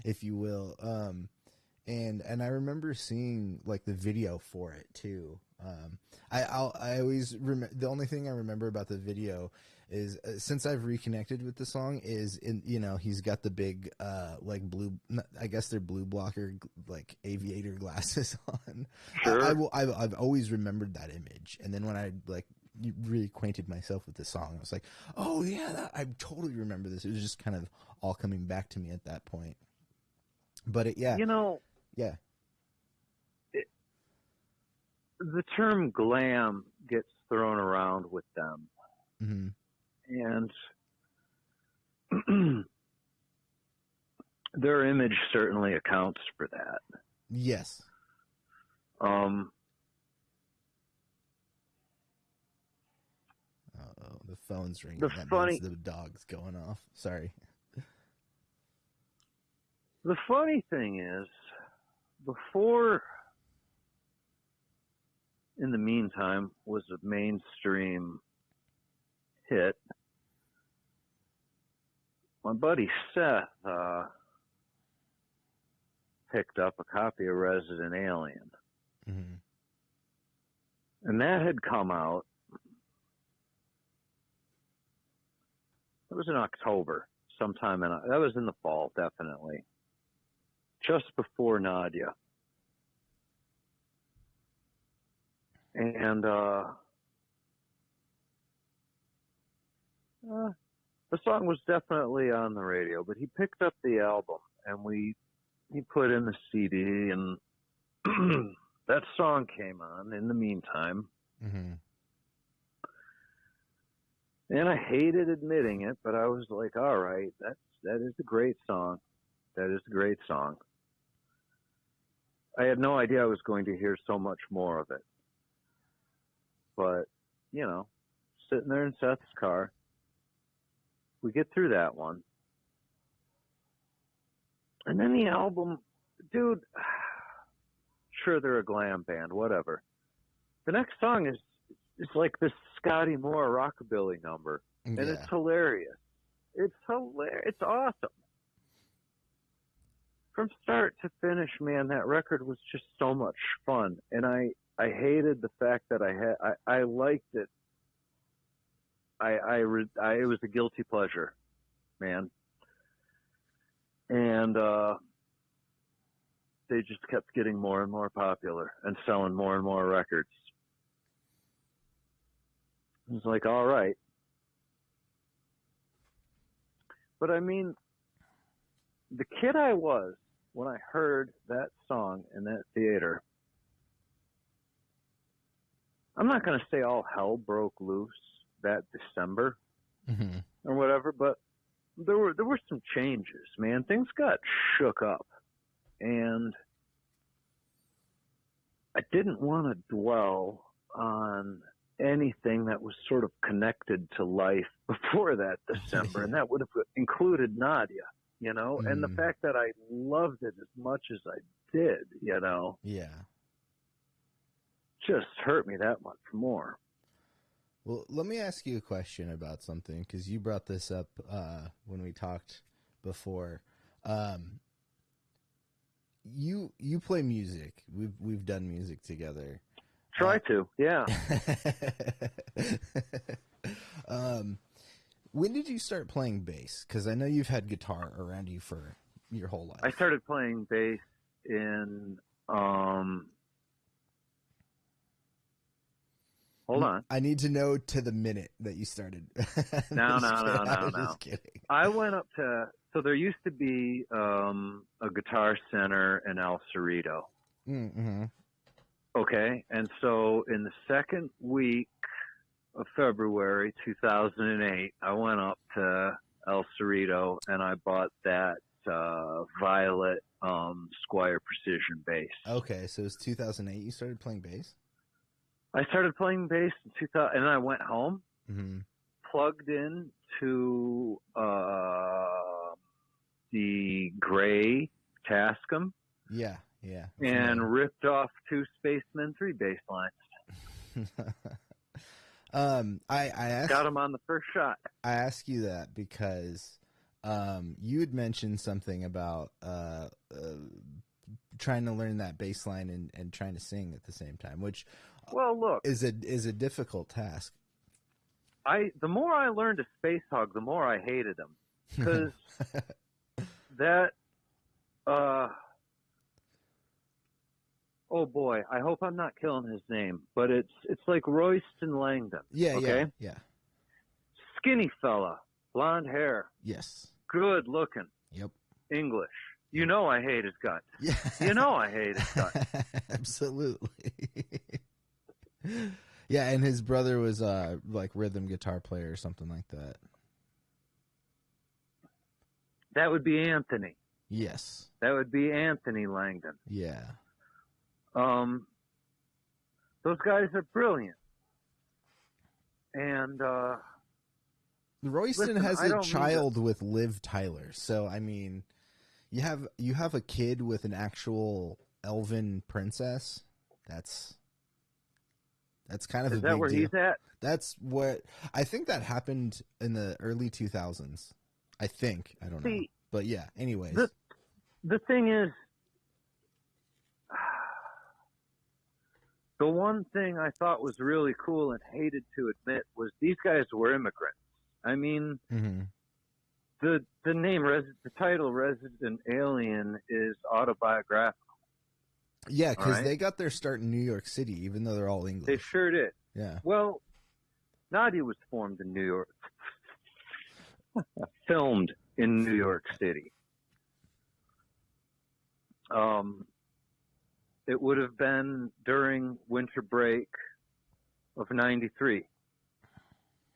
A: if you will. And I remember seeing like the video for it too. I always remember, the only thing I remember about the video is since I've reconnected with the song is he's got the big like blue, I guess they're blue blocker like aviator glasses on.
D: Sure.
A: I've always remembered that image, and then when I like reacquainted myself with the song, I was like, oh yeah, I totally remember this. It was just kind of all coming back to me at that point. But yeah. Yeah.
D: The term glam gets thrown around with them.
A: Mm-hmm.
D: And their image certainly accounts for that.
A: Yes.
D: Uh-oh,
A: the phone's ringing.
D: That means
A: the dog's going off. Sorry.
D: The funny thing is, before In the Meantime was a mainstream hit, my buddy Seth picked up a copy of Resident Alien.
A: Mm-hmm.
D: And that had come out, it was in October, sometime that was in the fall, definitely. Just before Nadia. And the song was definitely on the radio, but he picked up the album and he put in the CD, and that song came on In the Meantime.
A: Mm-hmm.
D: And I hated admitting it, but I was like, all right, that is a great song. That is a great song. I had no idea I was going to hear so much more of it. But, sitting there in Seth's car, we get through that one. And then the album, dude, sure, they're a glam band, whatever. The next song is like this Scotty Moore rockabilly number. And
A: Yeah.
D: it's hilarious. It's hilarious. It's awesome. From start to finish, man, that record was just so much fun. And I hated the fact that I liked it. It was a guilty pleasure, man. And they just kept getting more and more popular and selling more and more records. It was like, all right. But I mean, the kid I was when I heard that song in that theater, I'm not going to say all hell broke loose that December or whatever, but there were some changes, man. Things got shook up, and I didn't want to dwell on anything that was sort of connected to life before that December, and that would have included Nadia, you know, and the fact that I loved it as much as I did, you know, just hurt me that much more.
A: Well, let me ask you a question about something, because you brought this up when we talked before. You play music. We've done music together.
D: Try to, yeah.
A: When did you start playing bass? Because I know you've had guitar around you for your whole life.
D: I started playing bass in hold on.
A: I need to know to the minute that you started.
D: No.
A: Just kidding.
D: I went up to, so there used to be a Guitar Center in El Cerrito.
A: Mm-hmm.
D: Okay, and so in the second week of February 2008, I went up to El Cerrito and I bought that Violet Squire Precision bass.
A: Okay, so it was 2008 you started playing bass?
D: I started playing bass in 2000, and then I went home, plugged in to the gray Tascam.
A: Yeah.
D: And ripped off 2 Spaceman 3 bass lines.
A: I asked,
D: got him on the first shot.
A: I ask you that because you had mentioned something about trying to learn that bass line and trying to sing at the same time, which
D: look,
A: is a difficult task.
D: The more I learned a Spacehog, the more I hated him, because that oh boy, I hope I'm not killing his name, but it's like Royston Langdon.
A: Yeah,
D: okay?
A: Yeah.
D: Skinny fella, blonde hair.
A: Yes.
D: Good looking.
A: Yep.
D: English. You know I hate his guts.
A: Yeah.
D: You know I hate his guts.
A: Absolutely. Yeah, and his brother was like rhythm guitar player or something like that.
D: That would be Anthony.
A: Yes.
D: That would be Anthony Langdon.
A: Yeah.
D: Those guys are brilliant. And
A: Royston has a child with Liv Tyler. So I mean, you have a kid with an actual elven princess. That's kind of a big deal. Is that
D: where he's at?
A: That's what I think that happened in the early 2000s. I think. I don't know. But yeah, anyways.
D: The thing is, the one thing I thought was really cool and hated to admit was these guys were immigrants. I mean, the name, the title Resident Alien is autobiographical.
A: Yeah, because they got their start in New York City, even though they're all English.
D: They sure did.
A: Yeah.
D: Well, Nadia was formed in New York, filmed in New York City. It would have been during winter break of 93.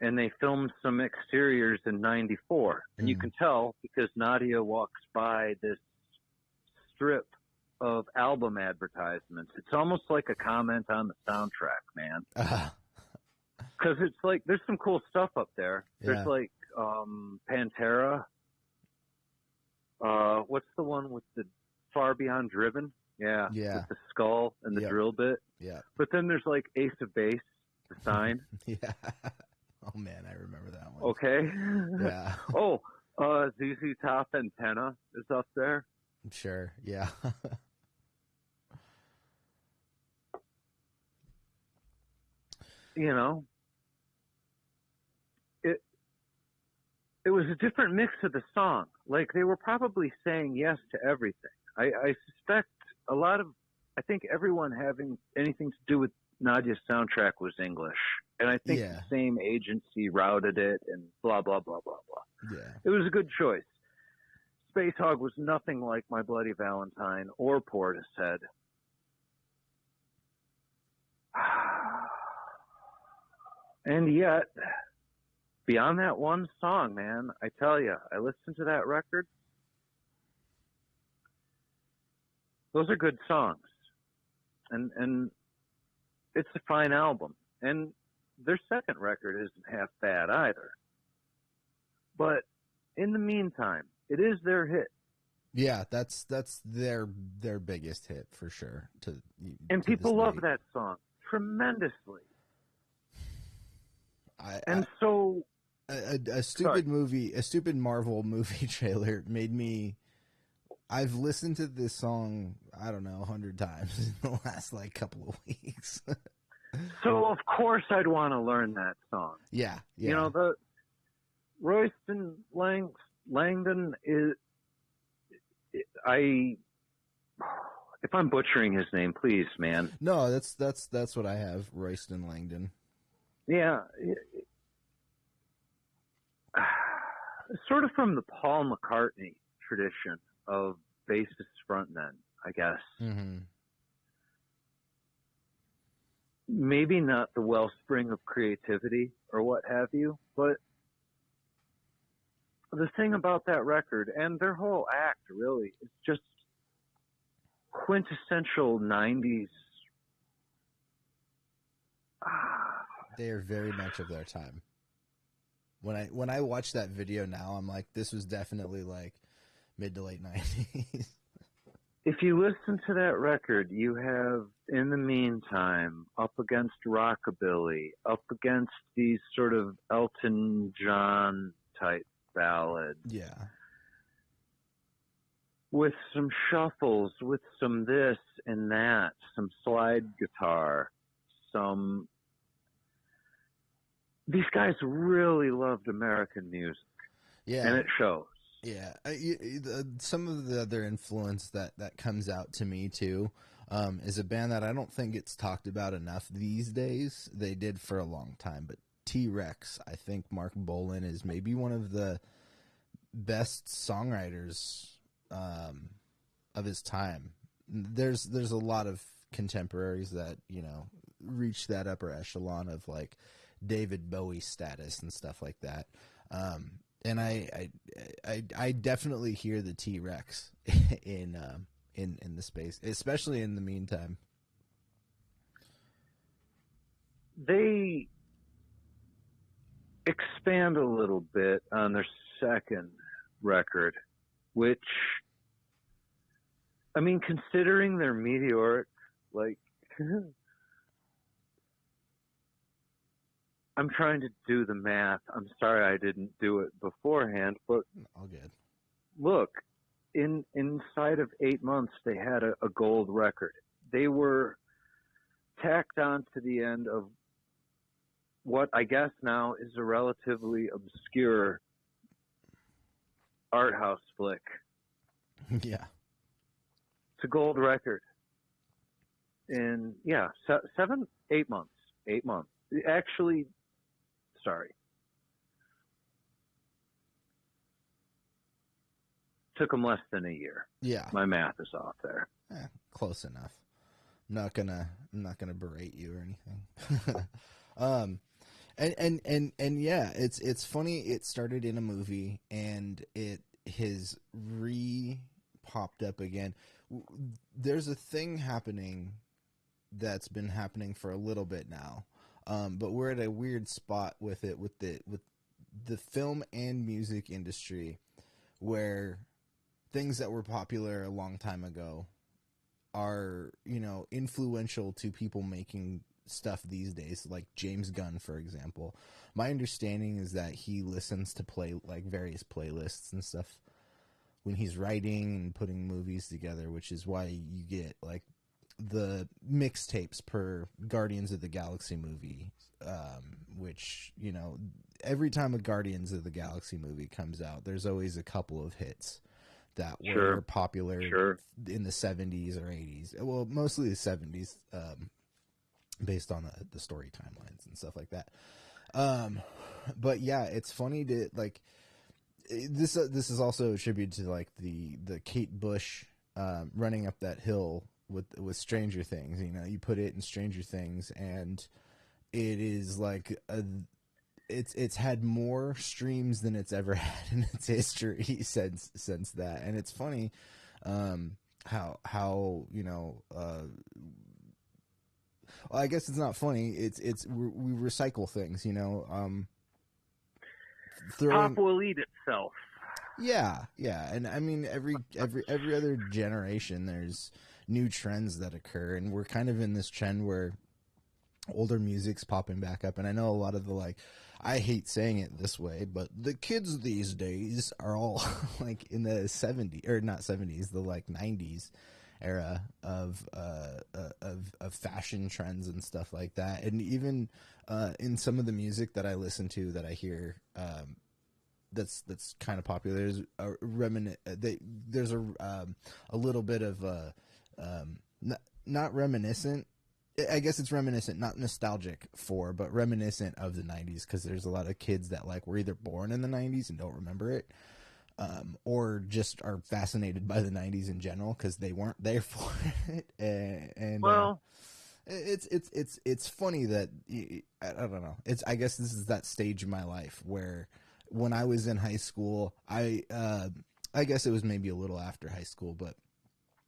D: And they filmed some exteriors in 94. And you can tell because Nadia walks by this strip of album advertisements. It's almost like a comment on the soundtrack, man. Because it's like, there's some cool stuff up there.
A: Yeah.
D: There's like Pantera. What's the one with the Far Beyond Driven? Yeah. With the skull and the drill bit.
A: Yeah.
D: But then there's like Ace of Base, the sign.
A: Yeah. Oh man, I remember that one.
D: Okay.
A: Yeah.
D: Oh, ZZ Top Antenna is up there.
A: Sure. Yeah.
D: You know, it was a different mix of the song. Like they were probably saying yes to everything. I suspect I think everyone having anything to do with Nadia's soundtrack was English. And I think the same agency routed it and blah, blah, blah, blah, blah.
A: Yeah.
D: It was a good choice. Spacehog was nothing like My Bloody Valentine or Portishead. And yet, beyond that one song, man, I tell you, I listened to that record. Those are good songs. And it's a fine album. And their second record isn't half bad either. But in the meantime, it is their hit.
A: Yeah, that's their biggest hit for sure.
D: And people love that song tremendously. So
A: a stupid movie, a stupid Marvel movie trailer made me. I've listened to this song, I don't know, 100 times in the last couple of weeks.
D: So of course I'd want to learn that song.
A: Yeah.
D: You know, the Royston Langdon is. If I'm butchering his name, please, man.
A: No, that's what I have, Royston Langdon.
D: Yeah. Sort of from the Paul McCartney tradition of bassist frontmen, I guess.
A: Mm-hmm.
D: Maybe not the wellspring of creativity or what have you, but the thing about that record and their whole act really is just quintessential 90's.
A: They are very much of their time. When I watch that video now, I'm like, this was definitely mid to late 90s.
D: If you listen to that record, you have In the Meantime, Up Against Rockabilly, up against these sort of Elton John type ballads.
A: Yeah.
D: With some shuffles, with some this and that, some slide guitar, some... These guys really loved American music.
A: Yeah.
D: And it shows.
A: Yeah. Some of the other influence that comes out to me, too, is a band that I don't think gets talked about enough these days. They did for a long time, but T-Rex, I think Mark Bolan is maybe one of the best songwriters of his time. There's a lot of contemporaries that, reach that upper echelon of David Bowie status and stuff like that. And I definitely hear the T-Rex in the space, especially In the Meantime.
D: They expand a little bit on their second record, which, I mean, considering their meteoric, I'm trying to do the math. I'm sorry I didn't do it beforehand, but
A: all good.
D: Look, inside of 8 months, they had a gold record. They were tacked on to the end of what I guess now is a relatively obscure art house flick.
A: Yeah.
D: It's a gold record. In, 8 months. 8 months. Actually, sorry. Took them less than a year. Yeah. My math is off there.
A: Close enough. I'm not gonna berate you or anything. And yeah, it's funny. It started in a movie and it has popped up again. There's a thing happening that's been happening for a little bit now. But we're at a weird spot with it, with the film and music industry, where things that were popular a long time ago are, influential to people making stuff these days, like James Gunn, for example. My understanding is that he listens to various playlists and stuff when he's writing and putting movies together, which is why you get the mixtapes per Guardians of the Galaxy movie, which, every time a Guardians of the Galaxy movie comes out, there's always a couple of hits that were popular in the 70s or 80s. Well, mostly the 70s, based on the story timelines and stuff like that. But yeah, it's funny to this is also a tribute to like the Kate Bush running up that hill with Stranger Things. You know, you put it in Stranger Things, and it is like it's had more streams than it's ever had in its history since that. And it's funny how you know. Well, I guess it's not funny. We recycle things, you know.
D: Pop will eat itself.
A: Yeah, and I mean every other generation, there's new trends that occur, and we're kind of in this trend where older music's popping back up. And I know a lot of the, like, I hate saying it this way, but the kids these days are all like in the 70s, or not 70s, the like 90s era of fashion trends and stuff like that. And even in some of the music that I listen to, that I hear, that's kind of popular, there's there's a little bit of not reminiscent. I guess it's reminiscent, not nostalgic for, but reminiscent of the 90s, because there's a lot of kids that like were either born in the 90s and don't remember it, or just are fascinated by the 90s in general because they weren't there for it. And
D: well,
A: it's funny that I don't know. I guess this is that stage of my life where when I was in high school, I guess it was maybe a little after high school, but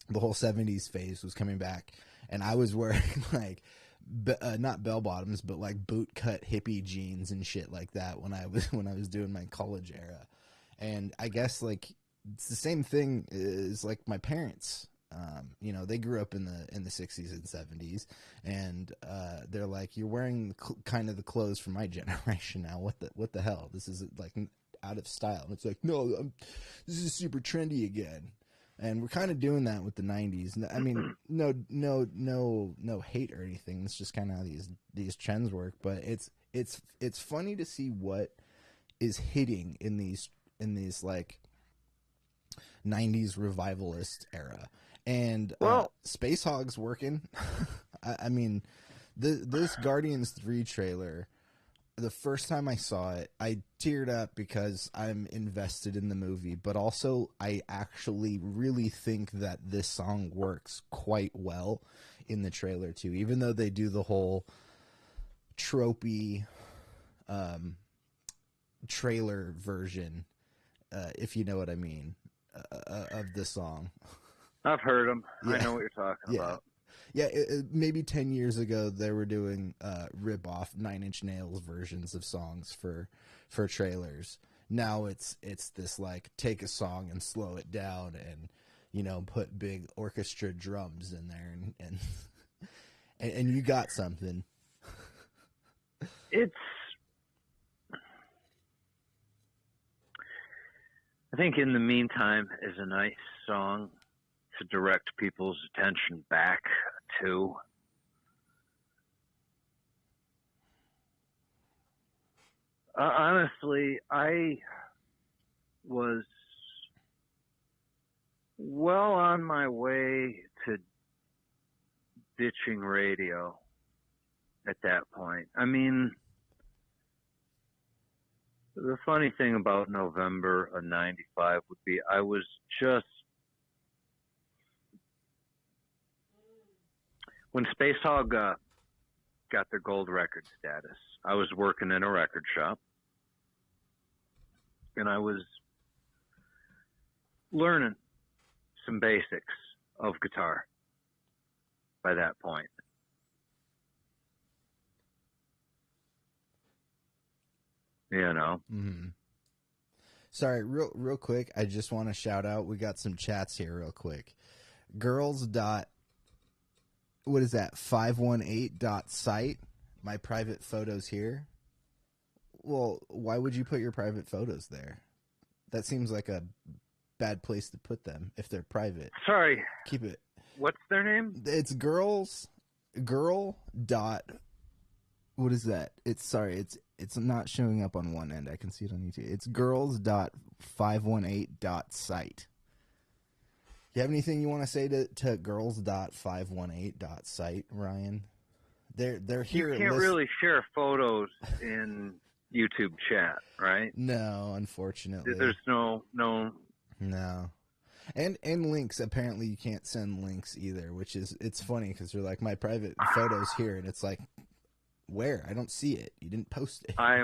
A: the whole 70s phase was coming back, and I was wearing like not bell bottoms, but like boot cut hippie jeans and shit like that when I was doing my college era. And I guess like it's the same thing as like my parents. You know, they grew up in the 60s and 70s, and they're like, you're wearing kind of the clothes from my generation now. What the hell? This is like out of style. And it's like, no, this is super trendy again. And we're kind of doing that with the 90s. I mean, no hate or anything. It's just kind of how these trends work. But it's funny to see what is hitting in these like 90s revivalist era. And Spacehog's working. I mean, this Guardians 3 trailer, the first time I saw it, I teared up because I'm invested in the movie, but also I actually really think that this song works quite well in the trailer too, even though they do the whole tropey trailer version, if you know what I mean, of the song.
D: I've heard them.
A: Yeah.
D: I know what you're talking about.
A: Yeah, maybe 10 years ago they were doing rip-off 9 Inch Nails versions of songs for trailers. Now it's this like take a song and slow it down and, you know, put big orchestra drums in there and you got something.
D: I think In the Meantime is a nice song to direct people's attention back to. Honestly, I was well on my way to ditching radio at that point. I mean, the funny thing about November of '95 would be I was just, when Spacehog got their gold record status, I was working in a record shop, and I was learning some basics of guitar by that point. You know?
A: Mm-hmm. Sorry, real quick, I just want to shout out, we got some chats here real quick. Girls dot, what is that, 518.site, my private photos here. Well, why would you put your private photos there? That seems like a bad place to put them if they're private.
D: Sorry.
A: Keep it.
D: What's their name?
A: It's girl dot, what is that? It's not showing up on one end. I can see it on YouTube. It's girls.518.site. You have anything you want to say to girls.518.site, Ryan? They're here.
D: You can't really share photos in YouTube chat, right?
A: No, unfortunately.
D: There's no.
A: No. And links, apparently you can't send links either, which is, it's funny because they're like, my private photos here, and it's like, where? I don't see it. You didn't post it.
D: I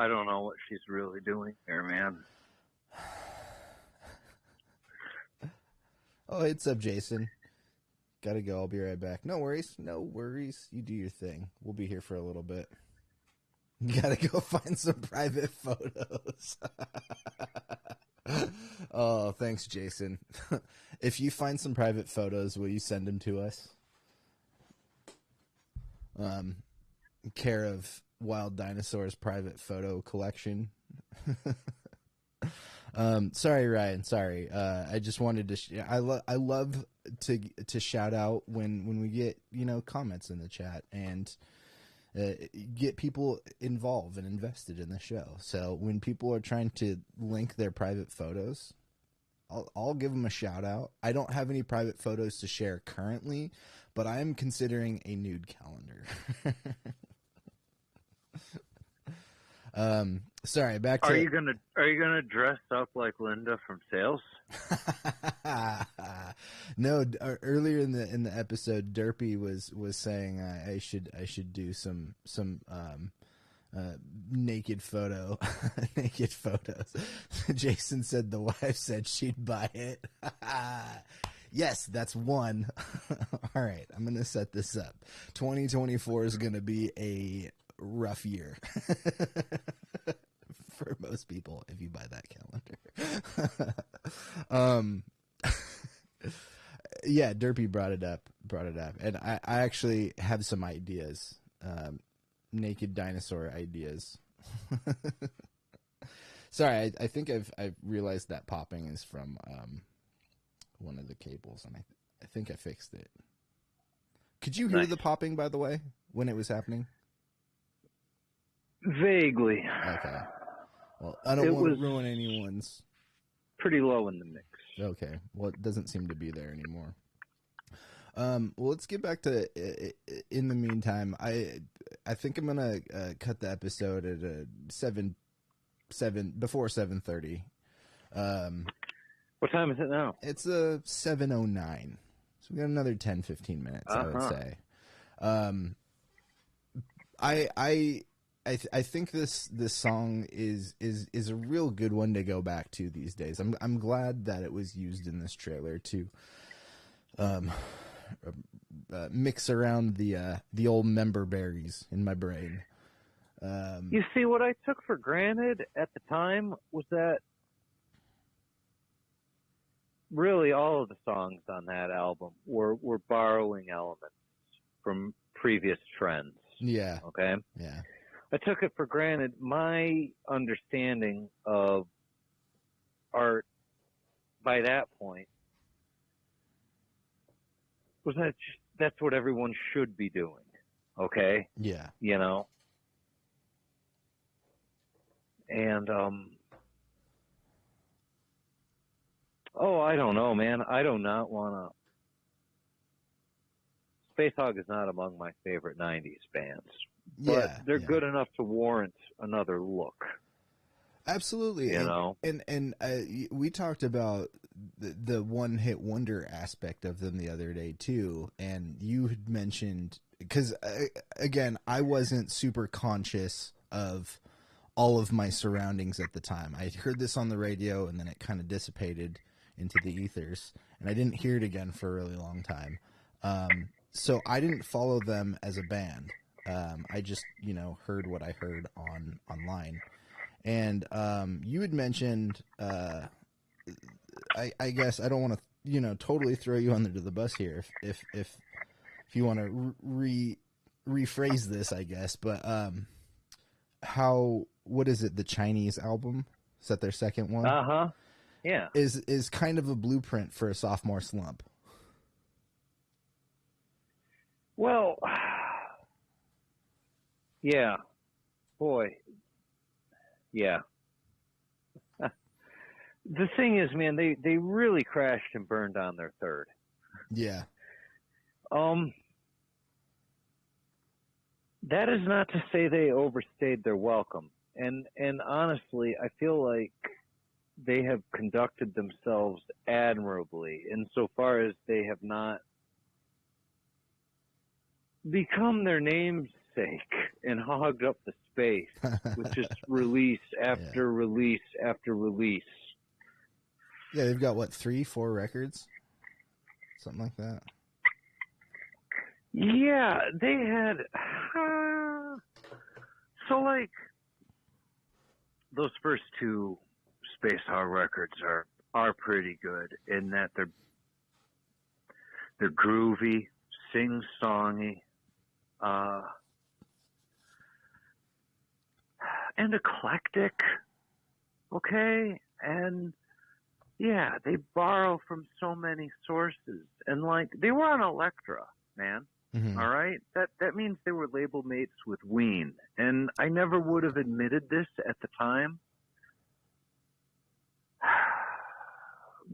D: don't know what she's really doing there, man.
A: Oh, it's up, Jason. Gotta go. I'll be right back. No worries. No worries. You do your thing. We'll be here for a little bit. Gotta go find some private photos. Oh, thanks, Jason. If you find some private photos, will you send them to us? Care of Wild Dinosaur's private photo collection. Sorry, Ryan. Sorry. I just wanted to. I love to shout out when we get comments in the chat and get people involved and invested in the show. So when people are trying to link their private photos, I'll give them a shout out. I don't have any private photos to share currently, but I am considering a nude calendar. Sorry, back to...
D: Are you gonna dress up like Linda from Sales?
A: No, earlier in the episode, Derpy was saying I should do some naked photos. Jason said the wife said she'd buy it. Yes, that's one. All right, I'm gonna set this up. 2024 is gonna be a rough year for most people if you buy that calendar. Yeah, Derpy brought it up, and I actually have some ideas, naked dinosaur ideas. Sorry, I think I've realized that popping is from one of the cables, and I think I fixed it. Could you hear the popping, by the way, when it was happening?
D: Vaguely.
A: Okay. Well, I don't want to ruin anyone's.
D: Pretty low in the mix.
A: Okay. Well, it doesn't seem to be there anymore. Well, let's get back to. In the meantime, I think I'm gonna cut the episode at 7 before 7:30.
D: What time is it now?
A: It's 7:09. So we got another 10-15 minutes. I would say. I think this song is a real good one to go back to these days. I'm glad that it was used in this trailer to mix around the old member berries in my brain.
D: You see, what I took for granted at the time was that really all of the songs on that album were borrowing elements from previous trends.
A: Yeah.
D: Okay?
A: Yeah.
D: I took it for granted. My understanding of art by that point was that that's what everyone should be doing. Okay?
A: Yeah.
D: You know? And, I don't know, man. I do not want to. Spacehog is not among my favorite 90s bands. But they're good enough to warrant another look.
A: Absolutely.
D: You know?
A: And we talked about the one-hit wonder aspect of them the other day, too. And you had mentioned... Because, again, I wasn't super conscious of all of my surroundings at the time. I heard this on the radio, and then it kind of dissipated into the ethers. And I didn't hear it again for a really long time. So I didn't follow them as a band. I just, heard what I heard online. And you had mentioned, I guess I don't want to, totally throw you under the bus here if you want to rephrase this, I guess. But what is it? The Chinese album? Is that their second one?
D: Uh-huh. Yeah.
A: Is kind of a blueprint for a sophomore slump.
D: Well, yeah. Boy. Yeah. The thing is, man, they really crashed and burned on their third. That is not to say they overstayed their welcome. And honestly, I feel like they have conducted themselves admirably insofar as they have not become their namesake and hogged up the space with just release after release after release.
A: Yeah, they've got, what, 3-4 records? Something like that.
D: Yeah, they had... so, like, those first two Spacehog records are pretty good in that they're groovy, sing-songy, and eclectic, okay? And, yeah, they borrow from so many sources. And, like, they were on Elektra, man.
A: Mm-hmm.
D: All right? That means they were label mates with Ween. And I never would have admitted this at the time.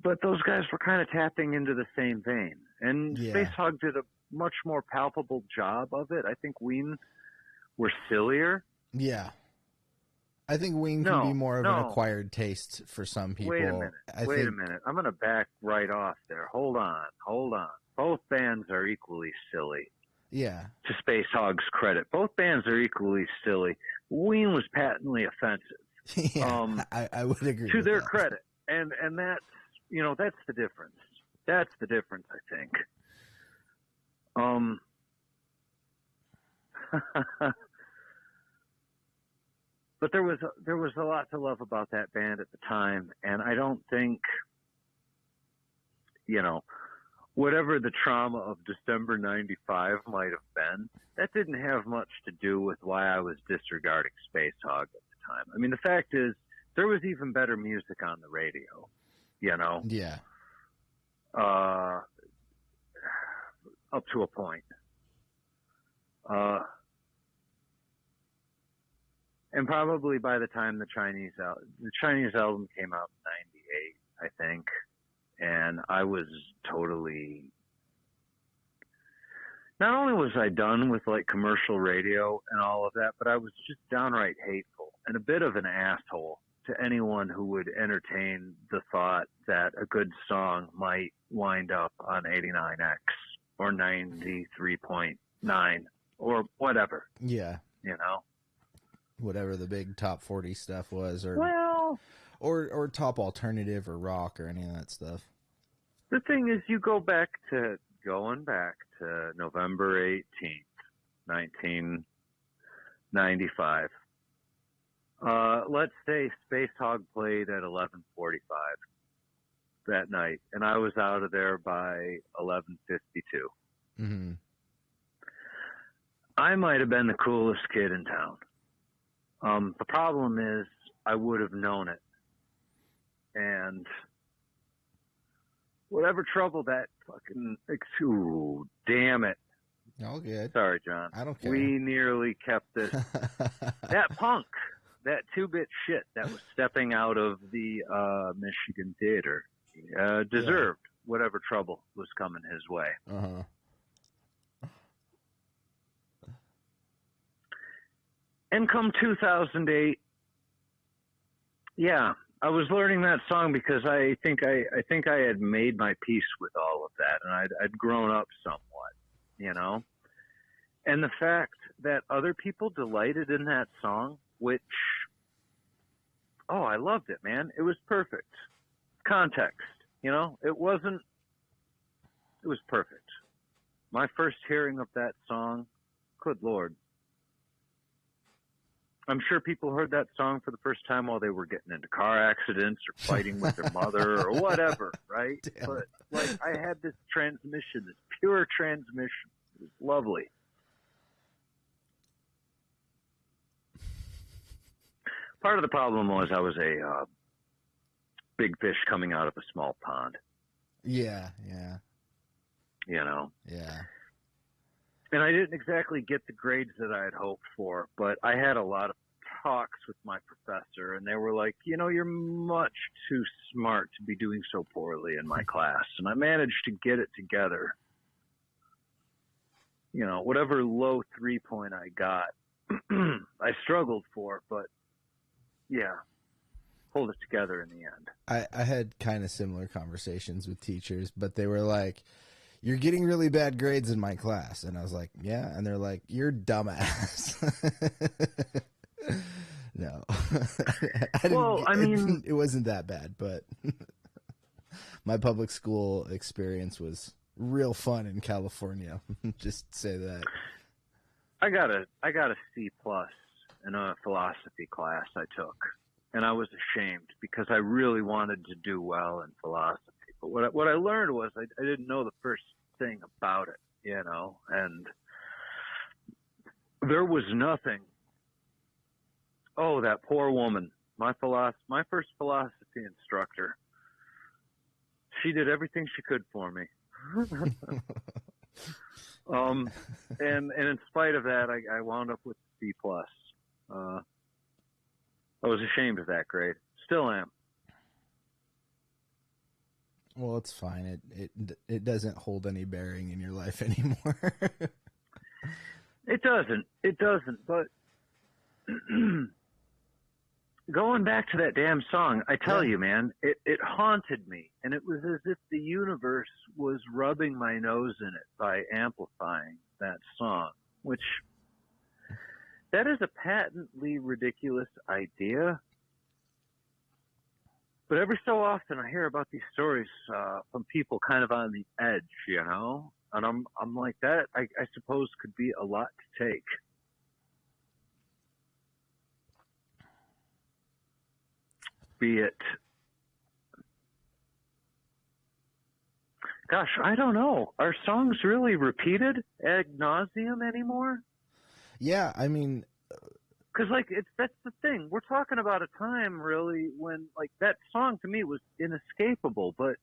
D: But those guys were kind of tapping into the same vein. And Spacehog did a much more palpable job of it. I think Ween were sillier.
A: Yeah. I think Ween can be more of an acquired taste for some people.
D: Wait a minute. I'm going to back right off there. Hold on. Both bands are equally silly.
A: Yeah.
D: To Spacehog's credit. Both bands are equally silly. Ween was patently offensive.
A: Yeah, I would agree
D: to
A: with
D: their
A: that.
D: credit. And that's, that's the difference. That's the difference, I think. But there was a lot to love about that band at the time, and I don't think, whatever the trauma of December '95 might have been, that didn't have much to do with why I was disregarding Spacehog at the time. I mean, the fact is, there was even better music on the radio,
A: Yeah.
D: Up to a point. And probably by the time the Chinese album came out in '98, I think, and I was totally. Not only was I done with like commercial radio and all of that, but I was just downright hateful and a bit of an asshole to anyone who would entertain the thought that a good song might wind up on 89X or 93.9 or whatever.
A: Yeah. Whatever the big top 40 stuff was, or top alternative or rock or any of that stuff.
D: The thing is, going back to November 18th, 1995. Let's say Spacehog played at 11:45 that night, and I was out of there by 11:52.
A: Mm-hmm.
D: I might have been the coolest kid in town. The problem is I would have known it. And whatever trouble that fucking... Ooh, damn it.
A: All good.
D: Sorry, John.
A: I don't care.
D: We nearly kept this. That punk, that 2-bit shit that was stepping out of the Michigan Theater deserved whatever trouble was coming his way.
A: Uh-huh.
D: And come 2008, I was learning that song because I think I had made my peace with all of that, and I'd grown up somewhat, And the fact that other people delighted in that song, which, I loved it, man. It was perfect. Context, it was perfect. My first hearing of that song, good Lord. I'm sure people heard that song for the first time while they were getting into car accidents or fighting with their mother or whatever, right?
A: Damn.
D: But, I had this transmission, this pure transmission. It was lovely. Part of the problem was I was a big fish coming out of a small pond.
A: Yeah.
D: Yeah. And I didn't exactly get the grades that I had hoped for, but I had a lot of talks with my professor, and they were like, you're much too smart to be doing so poorly in my class. And I managed to get it together. whatever low 3-point I got, I struggled for, but yeah, pulled it together in the end.
A: I had kind of similar conversations with teachers, but they were like, "You're getting really bad grades in my class," and I was like, "Yeah," and they're like, "You're dumbass." No, it wasn't that bad, but my public school experience was real fun in California. Just say that.
D: I got a C+ in a philosophy class I took, and I was ashamed because I really wanted to do well in philosophy. But what I learned was I didn't know the first thing about it, and there was nothing. Oh, that poor woman, my first philosophy instructor. She did everything she could for me. And in spite of that, I wound up with C+. I was ashamed of that grade. Still am.
A: Well, it's fine. It doesn't hold any bearing in your life anymore.
D: It doesn't. But going back to that damn song, I tell you, man, it haunted me, and it was as if the universe was rubbing my nose in it by amplifying that song, which that is a patently ridiculous idea. But every so often I hear about these stories from people kind of on the edge, and I'm like, that I suppose could be a lot to take. Be it, gosh, I don't know. Are songs really repeated ad nauseum anymore?
A: Yeah, I mean,
D: because that's the thing. We're talking about a time really when that song to me was inescapable. But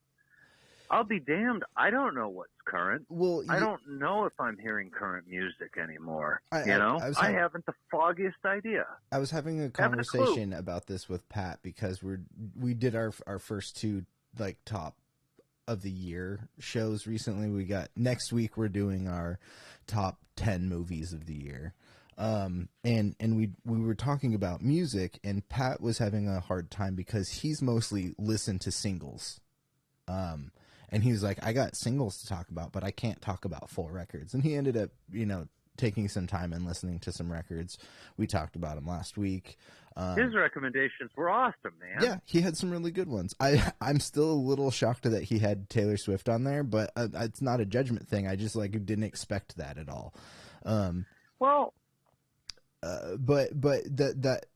D: I'll be damned, I don't know what's current.
A: Well,
D: I don't know if I'm hearing current music anymore. I haven't the foggiest idea.
A: I was having a conversation about this with Pat because we did our first two top of the year shows recently. Next week we're doing our top 10 movies of the year. And we were talking about music, and Pat was having a hard time because he's mostly listened to singles. And he was like, I got singles to talk about, but I can't talk about full records. And he ended up, taking some time and listening to some records. We talked about him last week.
D: His recommendations were awesome, man.
A: Yeah, he had some really good ones. I'm still a little shocked that he had Taylor Swift on there, but it's not a judgment thing. I just didn't expect that at all. But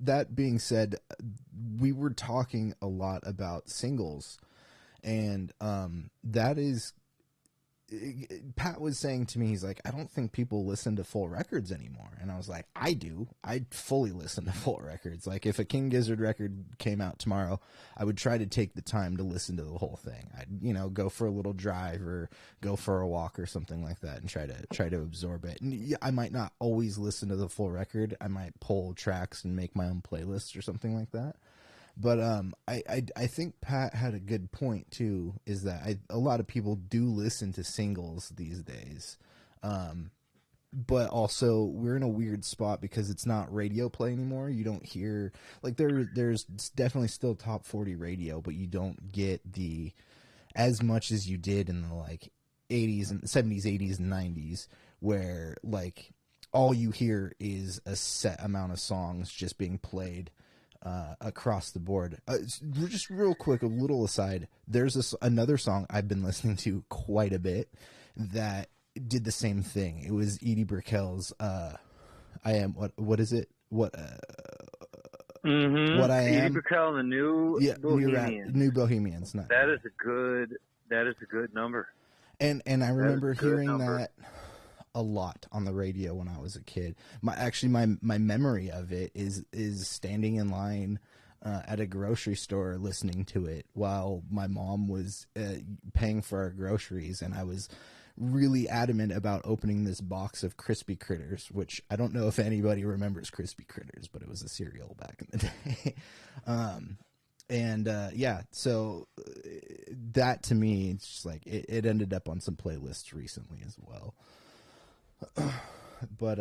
A: that being said, we were talking a lot about singles. And that is, Pat was saying to me, he's like, I don't think people listen to full records anymore. And I was like, I do. I fully listen to full records. Like if a King Gizzard record came out tomorrow, I would try to take the time to listen to the whole thing. I'd, go for a little drive or go for a walk or something like that and try to absorb it. And I might not always listen to the full record. I might pull tracks and make my own playlists or something like that. But I think Pat had a good point too. Is that a lot of people do listen to singles these days, but also we're in a weird spot because it's not radio play anymore. You don't hear there's definitely still top 40 radio, but you don't get as much as you did in the 80s and 70s, 80s, and 90s, where all you hear is a set amount of songs just being played. Across the board. Just real quick, a little aside, there's another song I've been listening to quite a bit that did the same thing. It was Edie Brickell's I Am, what is it? What I Am.
D: Edie Brickell and the New Bohemians.
A: New Bohemians.
D: That is a good number.
A: And I remember hearing that a lot on the radio when I was a kid. My memory of it is standing in line at a grocery store listening to it while my mom was paying for our groceries, and I was really adamant about opening this box of Crispy Critters, which I don't know if anybody remembers Crispy Critters, but it was a cereal back in the day. So that to me, it's just it ended up on some playlists recently as well. But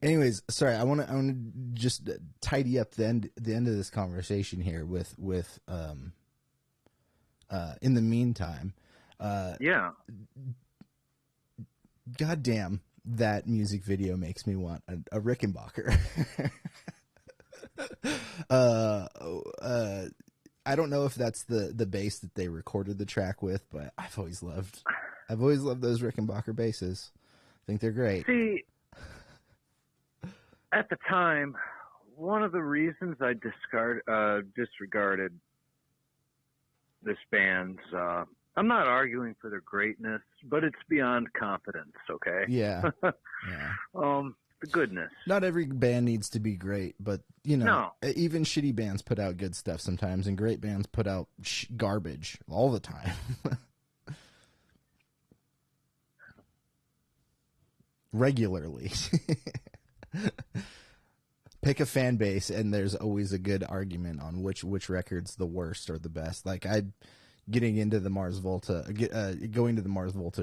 A: anyways, sorry. I want to just tidy up the end of this conversation here with in the meantime.
D: Yeah.
A: Goddamn, that music video makes me want a Rickenbacker. I don't know if that's the bass that they recorded the track with, but I've always loved those Rickenbacker basses. I think they're great.
D: See, at the time, one of the reasons I disregarded this band's, I'm not arguing for their greatness, but it's beyond competence, okay?
A: Yeah. Yeah.
D: The goodness.
A: Not every band needs to be great, but, you know,
D: No.
A: even shitty bands put out good stuff sometimes, and great bands put out garbage all the time. Regularly. Pick a fan base, and there's always a good argument on which record's the worst or the best. Like, going to the Mars Volta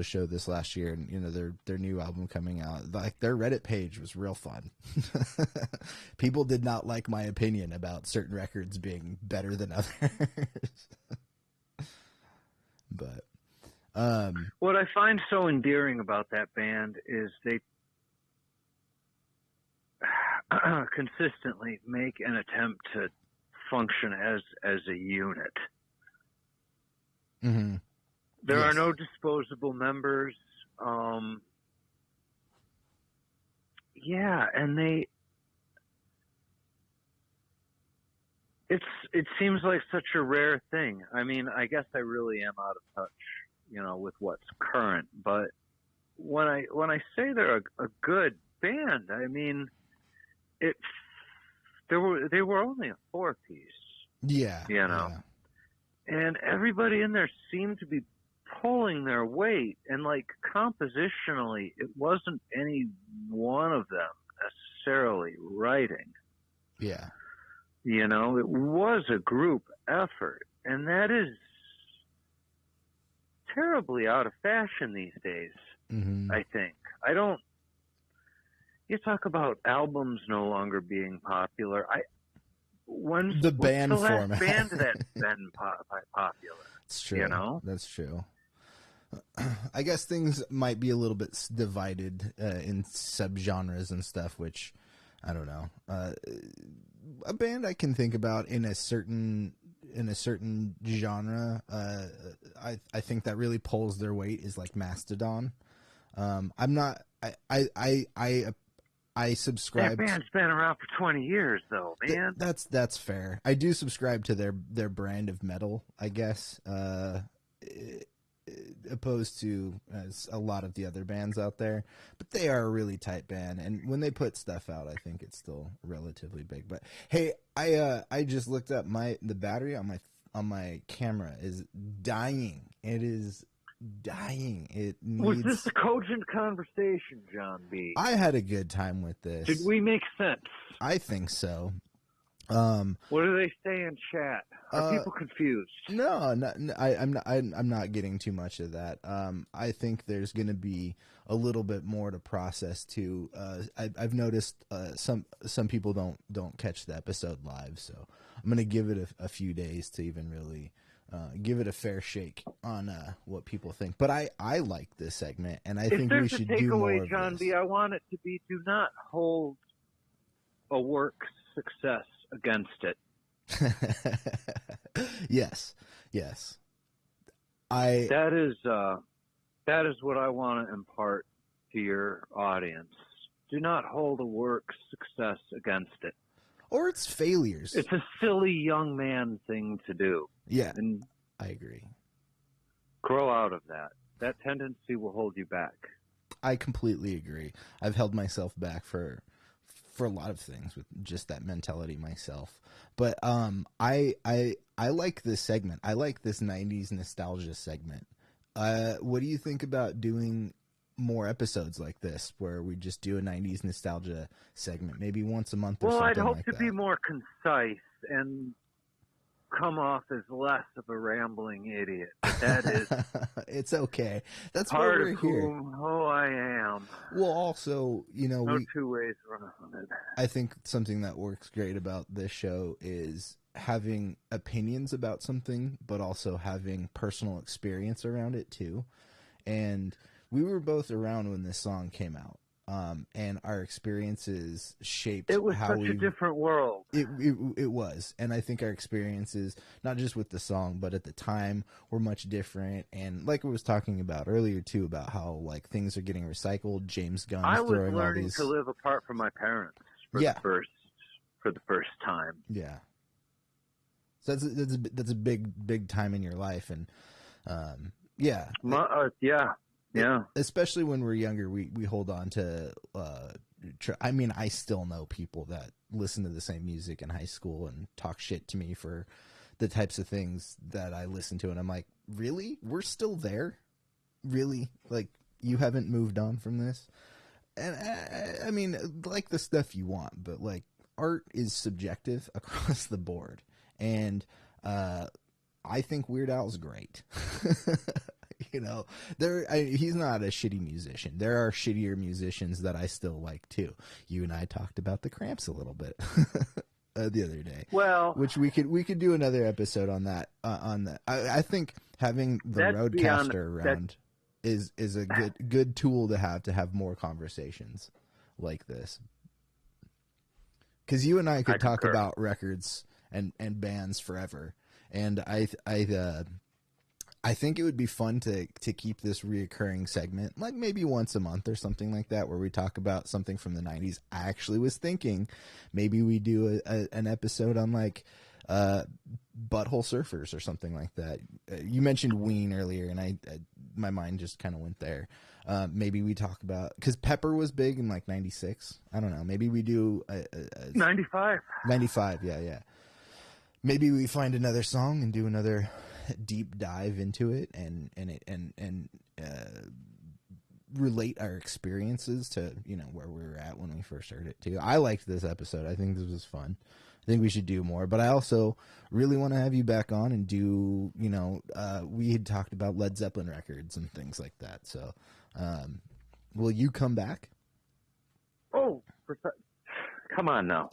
A: show this last year, and you know their new album coming out. Like, their Reddit page was real fun. People did not like my opinion about certain records being better than others. But
D: what I find so endearing about that band is they consistently make an attempt to function as a unit.
A: Mm-hmm.
D: There
A: Yes.
D: are no disposable members. Yeah, and it seems like such a rare thing. I mean, I guess I really am out of touch, you know, with what's current. But when I say they're a good band, I mean, they were only a 4-piece.
A: Yeah,
D: you know.
A: yeah.
D: And everybody in there seemed to be pulling their weight, and like compositionally, it wasn't any one of them necessarily writing.
A: Yeah.
D: You know, it was a group effort, and that is terribly out of fashion these days.
A: Mm-hmm.
D: I think. You talk about albums no longer being popular. What's
A: The band
D: the last
A: format.
D: band that's been popular?
A: It's true.
D: You know?
A: That's true. I guess things might be a little bit divided in subgenres and stuff, which I don't know. A band I can think about in a certain genre, I think that really pulls their weight is like Mastodon. I subscribe.
D: That band's been around for 20 years, though, man.
A: That's fair. I do subscribe to their brand of metal, I guess, opposed to a lot of the other bands out there. But they are a really tight band, and when they put stuff out, I think it's still relatively big. But hey, I just looked up the battery on my camera is dying. It is dying. It needs...
D: Was this a cogent conversation, John B?
A: I had a good time with this.
D: Did we make sense?
A: I think so.
D: What do they say in chat? Are people confused?
A: No, I'm not getting too much of that. I think there's going to be a little bit more to process too. I've noticed some people don't catch the episode live, so I'm going to give it a few days to even really give it a fair shake on what people think. But I like this segment, and I think we should do more of this.
D: If there's a takeaway, John B, I want it to be: do not hold a work's success against it.
A: Yes.
D: That is what I want to impart to your audience. Do not hold a work's success against it.
A: Or its failures.
D: It's a silly young man thing to do.
A: Yeah,
D: and
A: I agree.
D: Grow out of that. That tendency will hold you back.
A: I completely agree. I've held myself back for a lot of things with just that mentality myself. But I like this segment. I like this 90s nostalgia segment. What do you think about doing more episodes like this where we just do a 90s nostalgia segment maybe once a month or something like that?
D: Well, I'd hope to be more concise and come off as less of a rambling idiot. But that is
A: it's okay. That's why
D: part
A: we're
D: of
A: here.
D: who I am.
A: Well, also,
D: No two ways around it.
A: I think something that works great about this show is having opinions about something, but also having personal experience around it too. And we were both around when this song came out. And our experiences shaped
D: It was
A: how
D: such a different world.
A: It was. And I think our experiences, not just with the song, but at the time, were much different. And like I was talking about earlier too, about how like things are getting recycled. James Gunn's
D: I was
A: throwing all
D: learning
A: these.
D: to live apart from my parents for the first time.
A: Yeah. So that's a big time in your life, and yeah.
D: Yeah.
A: Especially when we're younger, we hold on to. I mean, I still know people that listen to the same music in high school and talk shit to me for the types of things that I listen to, and I'm like, really? We're still there? Really? Like, you haven't moved on from this? And I mean, like the stuff you want, but like art is subjective across the board, and I think Weird Al's great. You know, he's not a shitty musician. There are shittier musicians that I still like too. You and I talked about the Cramps a little bit the other day.
D: Well,
A: which we could do another episode on that. I think having the Roadcaster around is a good tool to have more conversations like this. Because you and I could talk about records and bands forever, and I think it would be fun to keep this reoccurring segment, like maybe once a month or something like that, where we talk about something from the 90s. I actually was thinking maybe we do an episode on like Butthole Surfers or something like that. You mentioned Ween earlier, and my mind just kind of went there. Maybe we talk about, because Pepper was big in like 96. I don't know. Maybe we do
D: 95.
A: 95, yeah. Maybe we find another song and do another deep dive into it and relate our experiences to, you know, where we were at when we first heard it too. I liked this episode. I think this was fun. I think we should do more, but I also really want to have you back on and do, you know, we had talked about Led Zeppelin records and things like that. So, will you come back?
D: Oh, come on now.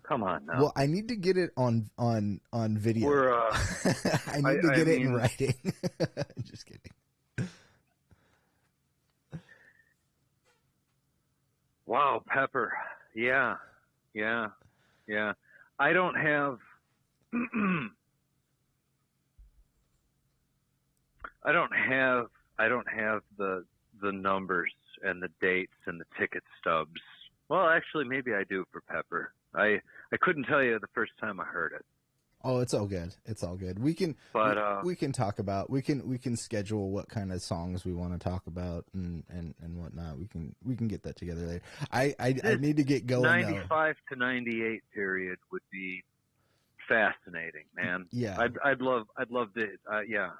A: Well, I need to get it on video. I need to get it in writing. Just kidding.
D: Wow, Pepper. Yeah. I don't have the numbers and the dates and the ticket stubs. Well, actually, maybe I do for Pepper. I couldn't tell you the first time I heard it.
A: Oh, it's all good. It's all good. We can talk about, we can schedule what kind of songs we want to talk about and whatnot. We can get that together later. I need to get going.
D: 95 to 98 period would be fascinating, man.
A: Yeah.
D: I'd love to. Yeah.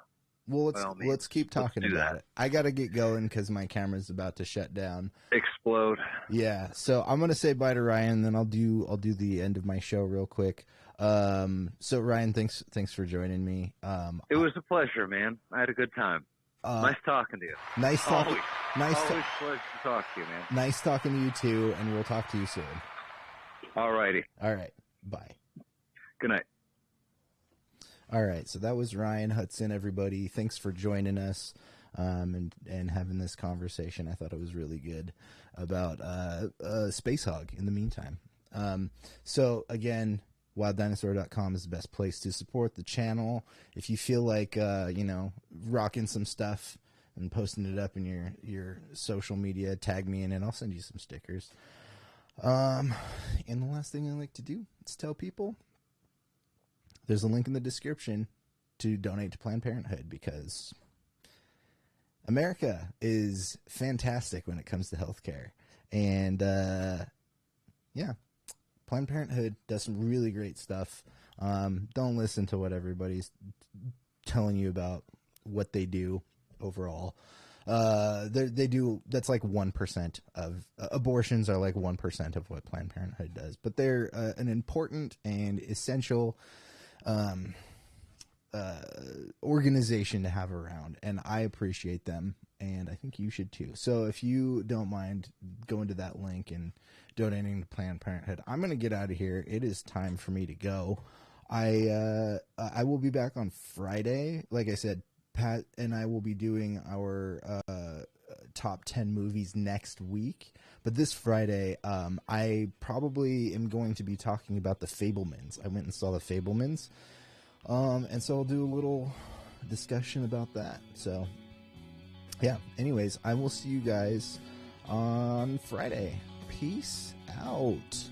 A: Well, let's keep talking about it. I got to get going because my camera's about to shut down.
D: Explode.
A: Yeah. So I'm gonna say bye to Ryan, then I'll do the end of my show real quick. So Ryan, thanks for joining me.
D: It was a pleasure, man. I had a good time. Nice talking to you.
A: Nice talking.
D: Always pleasure to talk to you, man.
A: Nice talking to you too, and we'll talk to you soon.
D: All righty.
A: All right. Bye.
D: Good night.
A: All right, so that was Ryan Hudson, everybody. Thanks for joining us and having this conversation. I thought it was really good about Spacehog in the meantime. So, again, wilddinosaur.com is the best place to support the channel. If you feel like, rocking some stuff and posting it up in your social media, tag me in it. I'll send you some stickers. And the last thing I like to do is tell people, there's a link in the description to donate to Planned Parenthood, because America is fantastic when it comes to healthcare. And, Planned Parenthood does some really great stuff. Don't listen to what everybody's telling you about what they do overall. They do, that's like 1% of abortions are like 1% of what Planned Parenthood does, but they're an important and essential organization to have around, and I appreciate them, and I think you should too. So if you don't mind going to that link and donating to Planned Parenthood, I'm going to get out of here. It is time for me to go. I will be back on Friday. Like I said, Pat and I will be doing our top 10 movies next week. But this Friday, I probably am going to be talking about The Fabelmans. I went and saw The Fabelmans. And so I'll do a little discussion about that. So, yeah. Anyways, I will see you guys on Friday. Peace out.